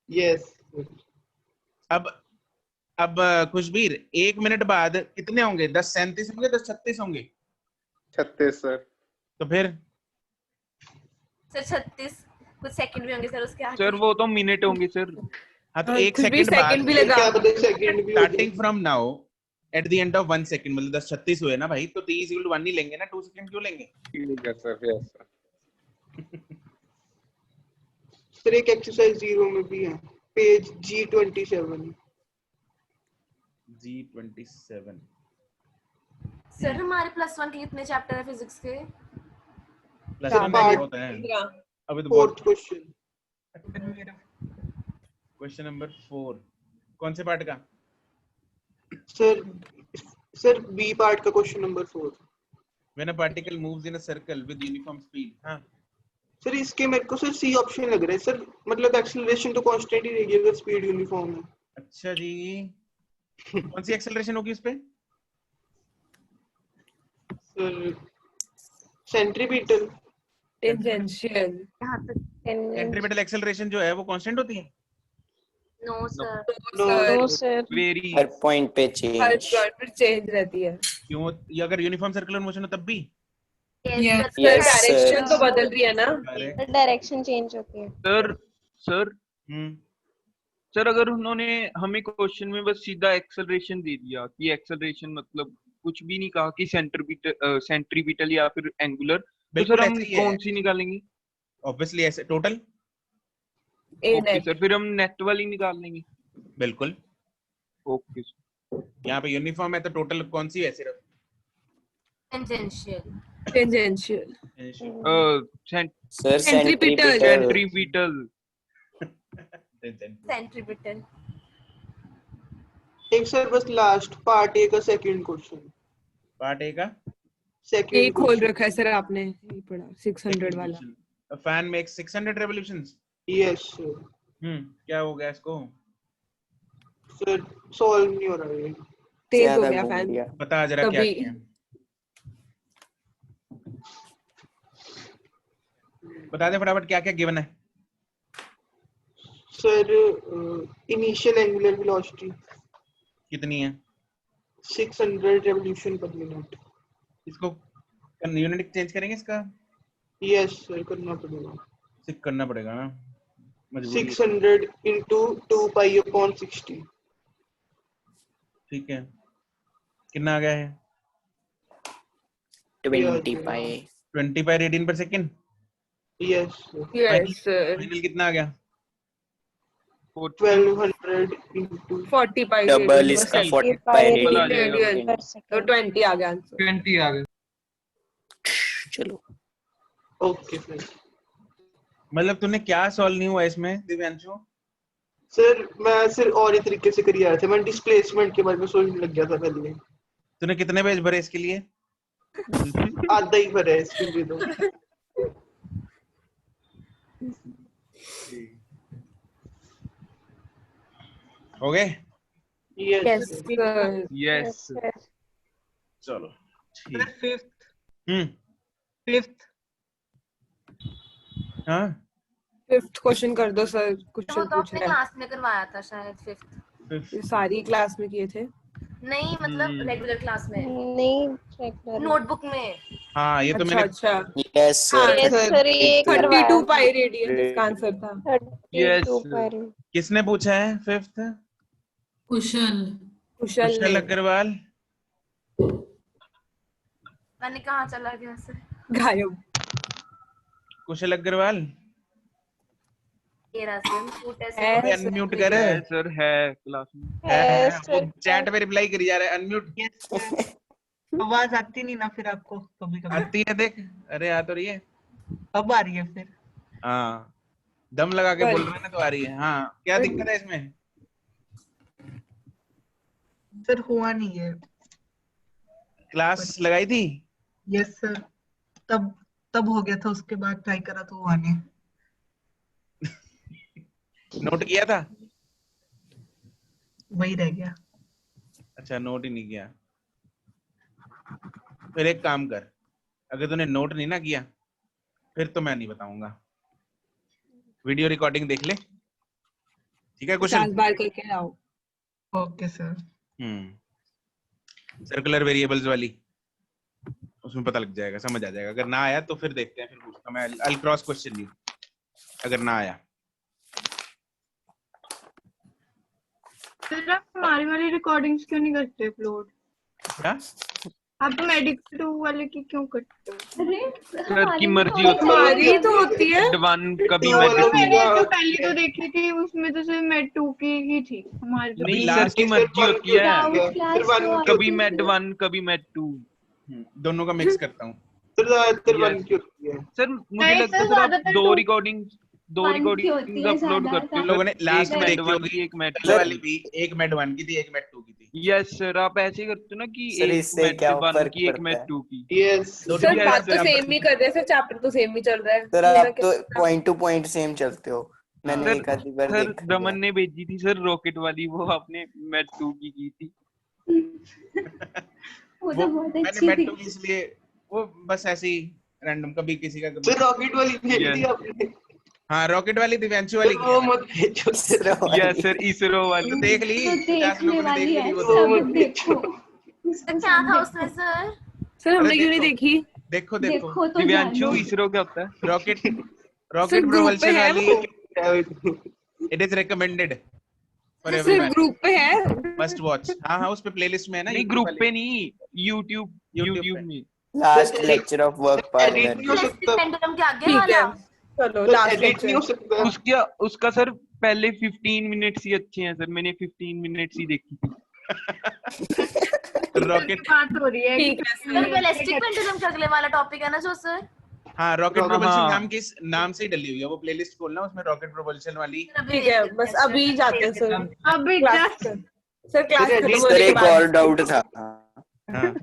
यस। अब खुशबीर 1 मिनट बाद कितने होंगे? 10:37 होंगे, 10:36 होंगे? 36 सर। तो फिर सर 36 कुछ सेकंड भी होंगे सर उसके आगे। सर वो तो मिनट होंगे सर। हाँ तो 1 सेकंड बाद भी लगा। Starting from now at the end of 1 second मतलब 10:36 हुए ना भाई, तो t = 1 ही लेंगे ना, 2 सेकंड क्यों लेंगे? ठीक है सर। Yes sir. सर एक एक्सरसाइज 0 में भी है, पेज G27। G27 सर हमारे +1 के कितने चैप्टर है फिजिक्स के? +1 में बहुत है अभी तो। 4th question. क्वेश्चन नंबर 4 कौन से पार्ट का? सर बी पार्ट का question number 4। When a particle moves in a circle with uniform speed, हाँ सर इसके मेरे को सर सी ऑप्शन लग रहा है सर, मतलब एक्सेलरेशन तो कांस्टेंट ही रहेगी अगर स्पीड यूनिफॉर्म है। अच्छा जी, कौन सी एक्सेलरेशन होगी इस पे? Sir centripetal. Tangential. Centripetal acceleration जो है वो कांस्टेंट होती है? No sir. No sir. Vary हर पॉइंट पे हर चेंज। पॉइंट पर चेंज रहती है। क्यों? ये अगर यूनिफॉर्म सर्कुलर मोशन हो तब भी? Yes, direction sir. तो बदल रही है ना। डायरेक्शन चेंज होती है। सर सर अगर उन्होंने हमें क्वेश्चन में बस सीधा एक्सेलरेशन दे दिया कि एक्सेलरेशन मतलब कुछ भी नहीं कहा कि सेंट्रीपिटल या फिर एंगुलर, तो सर हम कौन सी निकालेंगे? ऑब्वियसली ऐसे टोटल। ओके सर, फिर हम नेट वाली निकाल लेंगे। बिल्कुल। Okay sir. यहाँ पे यूनिफॉर्म है तो टोटल कौन सी है? सिर्फ tangential. Tangential. Sir centripetal. Centripetal. Centripetal. एक सर बस लास्ट पार्ट ए का सेकंड क्वेश्चन। पार्ट ए का सेकंड ये खोल रखा है सर आपने, ये पढ़ा 600 वाला। A fan makes 600 revolutions. Yes sir. क्या हो गया इसको? सर सॉल्व नहीं हो रहा है। तेज हो गया फैन। बता जरा क्या किया? बता दे फटाफट क्या क्या गिवन है। सर इनिशियल एंगुलर वेलोसिटी कितनी है? 600 रेवोल्यूशन पर मिनट। इसको यूनिट चेंज करेंगे इसका? यस सर करना पड़ेगा। सिक करना पड़ेगा ना, मजबूरी। 600 into 2 pi upon 60। ठीक है, कितना आ गया है? 20 पाई। 20 पाई रेडियन पर सेकंड। Yes sir. फाइनल कितना आ गया? 1200 into 40 पाई। डबल इसका 40 पाई रेडियन। तो 20 आ गया आंसर। 20 आ गया। चलो ओके सर। मतलब तूने क्या सॉल्व नहीं हुआ इसमें दिव्यांशु? सर मैं सिर्फ और एक तरीके से करी आया था, मैं डिस्प्लेसमेंट के बारे में सोचने लग गया था पहले। तूने कितने पेज भरे इसके लिए? आधा ही भरा है इसके लिए तो। हो गए? Yes sir. यस। चलो सर ठीक। फिफ्थ। हाँ फिफ्थ क्वेश्चन कर दो सर, क्वेश्चन तो पूछ अपने रहे क्लास में करवाया था शायद फिफ्थ। हैं। सारी क्लास में किए थे। नहीं मतलब रेगुलर क्लास में नहीं रेगुलर नोटबुक में। हाँ ये तो अच्छा मैंने अच्छा। Yes sir. यस सर ये 32 पाई रेडियन इसका आंसर था। 32 पाई। किसने पूछा है फिफ्थ? कुशल। कुशल अग्रवाल। मैंने कहा चला गया सर। गायब। कुशल अग्रवाल ये रहा अनम्यूट कर। सर है क्लास में। वो चैट में रिप्लाई करी जा रहा है अनम्यूट। आवाज आती नहीं ना फिर आपको कभी कभी? आती है देख, अरे आ तो रही है। अब आ रही है फिर? हाँ दम लगा के बोल रहे हैं ना तो आ रही है। हाँ क्या दिक्कत है इसमें? सर हुआ नहीं है। क्लास लगाई थी? यस सर, तब हो गया था, उसके बाद ट्राई करा तो हुआ नहीं। नोट किया था? वही रह गया। अच्छा नोट ही नहीं किया। फिर एक काम कर, अगर तूने नोट नहीं ना किया फिर तो मैं नहीं बताऊंगा। वीडियो रिकॉर्डिंग देख ले, ठीक है कुशल? 50 बार करके आओ। Okay sir. सर्कुलर वेरिएबल्स वाली उसमें पता लग जाएगा, समझ आ जाएगा। अगर ना आया तो फिर देखते हैं, फिर पूछता मैं। आई क्रॉस क्वेश्चन यू अगर ना आया। सर आप हमारी वाली रिकॉर्डिंग्स क्यों नहीं करते अपलोड? क्या? आप तो मेडिकल 2 वाले की क्यों करते हो? सर की मर्जी होती है। हमारी तो होती है। वन कभी मैंने जो पहले तो देखी थी उसमें तो सिर्फ मेड 2 की ही थी हमारी। तो नहीं सर की मर्जी होती है, कभी मेड 1 कभी मेड 2। दोनों का मिक्स करता हूँ। सर मुझे लगता है सर आप दो One की होती रिकॉर्डिंग है अपलोड ज्यादा, करते तुम हो लोगों ने लास्ट में एक देखी मैट होगी, एक मैट कल वाली भी एक मैट 1 की थी, एक मैट 2 की थी। यस सर, आप ऐसे करते हो ना कि सर एक इससे मैट क्या 1 फर्क की एक पड़ता मैट है? 2 की। यस सर Yes, बात तो sir. सेम ही कर रहे हैं, सर चैप्टर तो सेम ही चल रहा है। सर बोलना आप क्या तो पॉइंट टू पॉइंट सेम चलते हो, मैंने सर एक आधी बार सर देखा रमन है। ने भेजी थी सर रॉकेट वाली, वो आपने मैट 2 की थी। वो वो तो बहुत मैंने अच्छी मैट थी। 2 की इसलिए, वो बस ऐसे ही रैंडम, कभी किसी का सर कभी। रॉकेट वाली भेज दी Yes. आपने। हाँ रॉकेट वाली दिव्यांशु सर वाली की वो है। मत भेजो सर। इसरो यस वाली। सर, इसरो वाली। तो देख ली, तो 50 देखने लोगों ने देख वाली ली है, वो तो तो। सब मत देखो। तो उसको क्या सब था देखो। उसमें सर? सर हमने अरे क्यों नहीं देखो देखी? देखो देखो, देखो तो दिव्यांशु जानो। इसरो क्या होता है? रॉकेट सर रॉकेट ग्रुप पे प्रोपल्शन है वाली, वो, it is recommended for sir everyone, group पे है। Must watch. हाँ हाँ उस पे प्लेलिस्ट में है ना नहीं यूट्यूब ग्रुप वाली, पे नहीं, यूट्यूब यूट्यूब यूट्यूब पे। में। Last sir lecture of work edit partner. नहीं हो इलेक्ट्रिक सकता, पेंडुलम के आगे ठीक है, वाला? चलो सर लास्ट एडिट नहीं हो लेक्चर। सकता। उसका उसका सर पहले 15 मिनट्स ही अच्छे हैं सर, मैंने 15 मिनट्स ही देखी थी। रॉकेट, बात हो रही है ठीक है सर सर। इलेक्ट्रिक पेंडुलम के अगले वाला टॉपिक है ना जो सर? हाँ रॉकेट हाँ, प्रोपल्शन हाँ। नाम के नाम से ही डली हुई है वो प्लेलिस्ट, खोलना उसमें रॉकेट प्रोपल्शन वाली। अभी ठीक देख है, लेते बस हैं अभी जाते हैं सर अभी क्लास जस्ट कर। सर क्लास सर खत्म एडिट होने सर के एक बाद। और डाउट था हाँ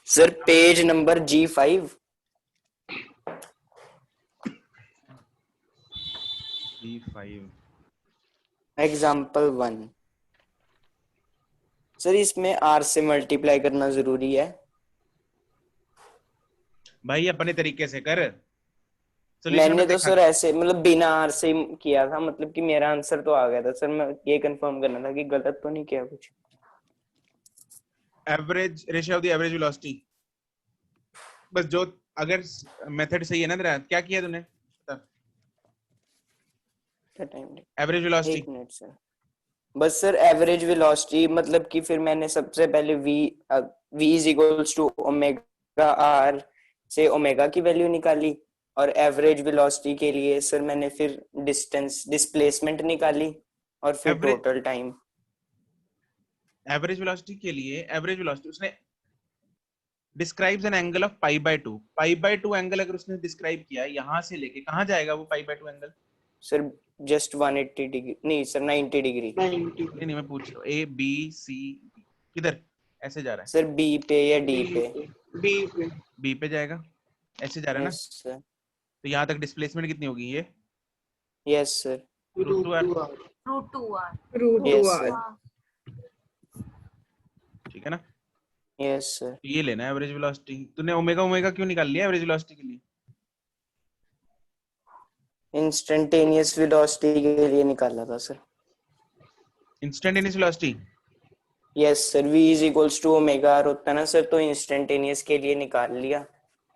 sir, page number G5 G5 example 1। Sir इसमें R से मल्टीप्लाई करना जरूरी है? भाई अपने तरीके से कर, सॉल्यूशन मैंने में तो देखा। सर ऐसे मतलब बिना R से ही किया था, मतलब कि मेरा आंसर तो आ गया था सर, मैं ये कंफर्म करना था कि गलत तो नहीं किया कुछ। Average ratio of the average velocity, बस जो अगर मेथड सही है ना तेरा, क्या किया तूने एवरेज वेलोसिटी? एक मिनट सर, बस सर एवरेज वेलोसिटी मतलब कि फिर मैंने सबसे पहले v is equals to omega r से ओमेगा की वैल्यू निकाली, और एवरेज वेलोसिटी के लिए सर मैंने फिर डिस्टेंस डिस्प्लेसमेंट निकाली, और फिर टोटल टाइम। एवरेज वेलोसिटी के लिए एवरेज वेलोसिटी उसने describes an angle of pi by 2 angle अगर उसने डिस्क्राइब किया है, यहाँ से लेके कहाँ जाएगा वो pi by 2 angle? Sir just 180 degree नहीं सर, 90 डिग्री। नहीं मैं पूछ रहा हूँ ए बी सी, किधर ऐसे जा रहा है सर बी पे या डी पे? बी पे जाएगा, ऐसे जा रहा है ना? Yes sir. तो यहाँ तक डिस्प्लेसमेंट कितनी होगी ये? Yes sir. √2r। Yes sir. ठीक है ना? Yes sir. ये लेना है एवरेज वेलोसिटी। तूने ओमेगा क्यों निकाल लिया एवरेज वेलोसिटी के लिए? इंस्टेंटेनियस वेलोसिटी के लिए निकाला था सर। Instantaneous velocity? Yes sir, v is equals to omega r होता है ना सर, तो इंस्टेंटेनियस के लिए निकाल लिया,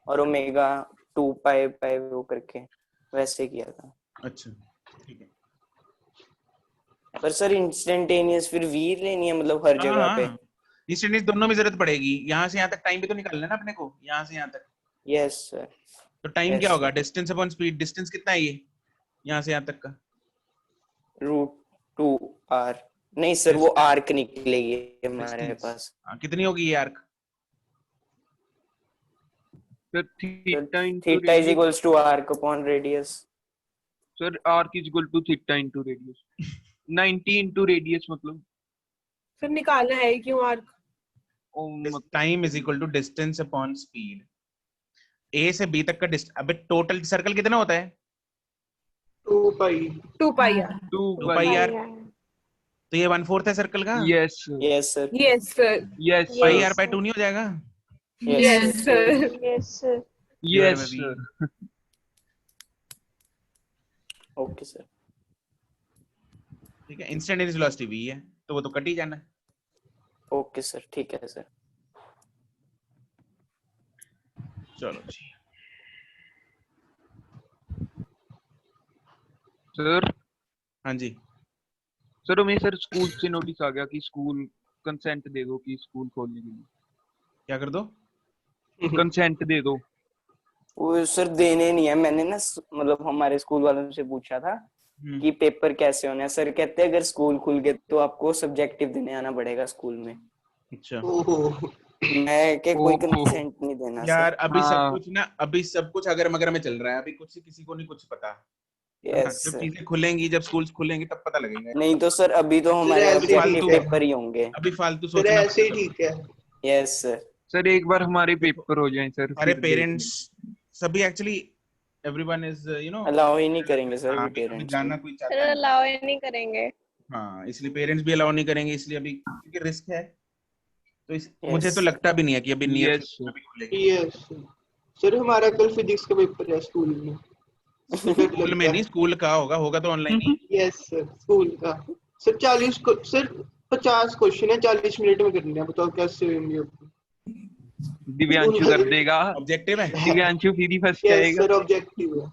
और ओमेगा 2 पाई पाई वो करके वैसे किया था। अच्छा ठीक है। पर सर इंस्टेंटेनियस फिर v लेनी है मतलब हर जगह पे? इंस्टेंटेनियस दोनों में जरूरत पड़ेगी, यहाँ से यहाँ तक टाइम भी तो निकालना है ना अपने को, यहाँ से यहाँ तक। Yes sir. तो टाइम क्या होगा? Distance upon speed. डिस्टेंस कितना है ये यहाँ से यहाँ तक का? √2r। नहीं सर वो आर्क निकलेगी हमारे पास। कितनी होगी ये arc? Theta is equals to arc upon radius. Sir arc is equal to theta into radius, 90 into radius मतलब। सर निकालना है क्यों arc? Time is equal to distance upon speed. A से बी तक का डिस्टेंस, अबे टोटल सर्कल कितना होता है? 2 पाई r। 2 पाई r। तो ये 1/4 है सर्कल का। Yes yes sir. Yes sir. Yes pi r by 2 नहीं हो जाएगा? Yes sir. Yes sir. Yes sir. Okay sir. ठीक है, इंस्टेंटेनियस वेलोसिटी v है, तो वो तो कट ही जाना है। ओके सर, ठीक है सर। चलो जी सर। हाँ जी सर हमें सर स्कूल से नोटिस आ गया कि स्कूल कंसेंट दे दो कि स्कूल खोलने के लिए। क्या कर दो? कंसेंट दे दो। वो सर देने नहीं है, मैंने ना मतलब हमारे स्कूल वालों से पूछा था कि पेपर कैसे होने हैं। सर कहते हैं अगर स्कूल खुल गए तो आपको सब्जेक्टिव देने आना पड़ेगा स्कूल में। अच्छा मैं के कोई कंसेंट नहीं देना यार सर। अभी सब हाँ। कुछ ना, अभी सब कुछ अगर मगर में चल रहा है, अभी कुछ किसी को नहीं कुछ पता। यस जब सर। चीजें खुलेंगी, जब स्कूल्स खुलेंगे तब पता लगेगा। नहीं तो सर अभी तो हमारे ऐसे ही ऑब्जेक्टिव ठीक है। पेपर ही होंगे। अभी फालतू फिर सोचना। ऐसे ही ठीक है। Yes sir. सर एक बार हमारे पेपर हो जाएं सर, अरे फिर पेरेंट्स सभी एक्चुअली एवरीवन इज अलाउ ही नहीं करेंगे सर हाँ, अभी पेरेंट्स जाना कोई चाहता सर है। अलाउ ही नहीं करेंगे। हाँ, इसलिए पेरेंट्स भी अलाउ नहीं करेंगे, इसलिए अभी क्योंकि रिस्क है। तो मुझे तो सर। लगता भी नहीं है कि अभी नियर Yes, फ्यूचर में भी खुलेगी। यस सर, हमारा कल फिजिक्स का पेपर है स्कूल में। स्कूल में नहीं, स्कूल का होगा तो ऑनलाइन ही। यस सर, स्कूल का। सर 50 क्वेश्चन है, 40 मिनट में करने हैं। बताओ कैसे होंगे? दिव्यांशु कर देगा। ऑब्जेक्टिव है। दिव्यांशु फिर ही फंस यस जाएगा। सर, ऑब्जेक्टिव है।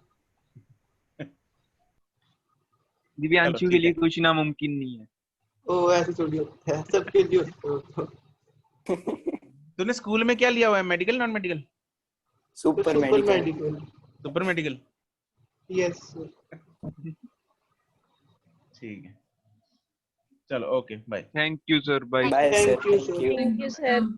दिव्यांशु चलो, के ठीक लिए है। कुछ नामुमकिन नहीं है। ओ ऐसे थोड़ी होता है, सबके लिए होता है। तूने स्कूल में क्या लिया हुआ है, medical non medical? Super super medical. Medical. Super medical. Yes sir. ठीक है, चलो okay bye. Thank you sir, bye. Bye sir. Thank you thank sir. You. Thank you sir.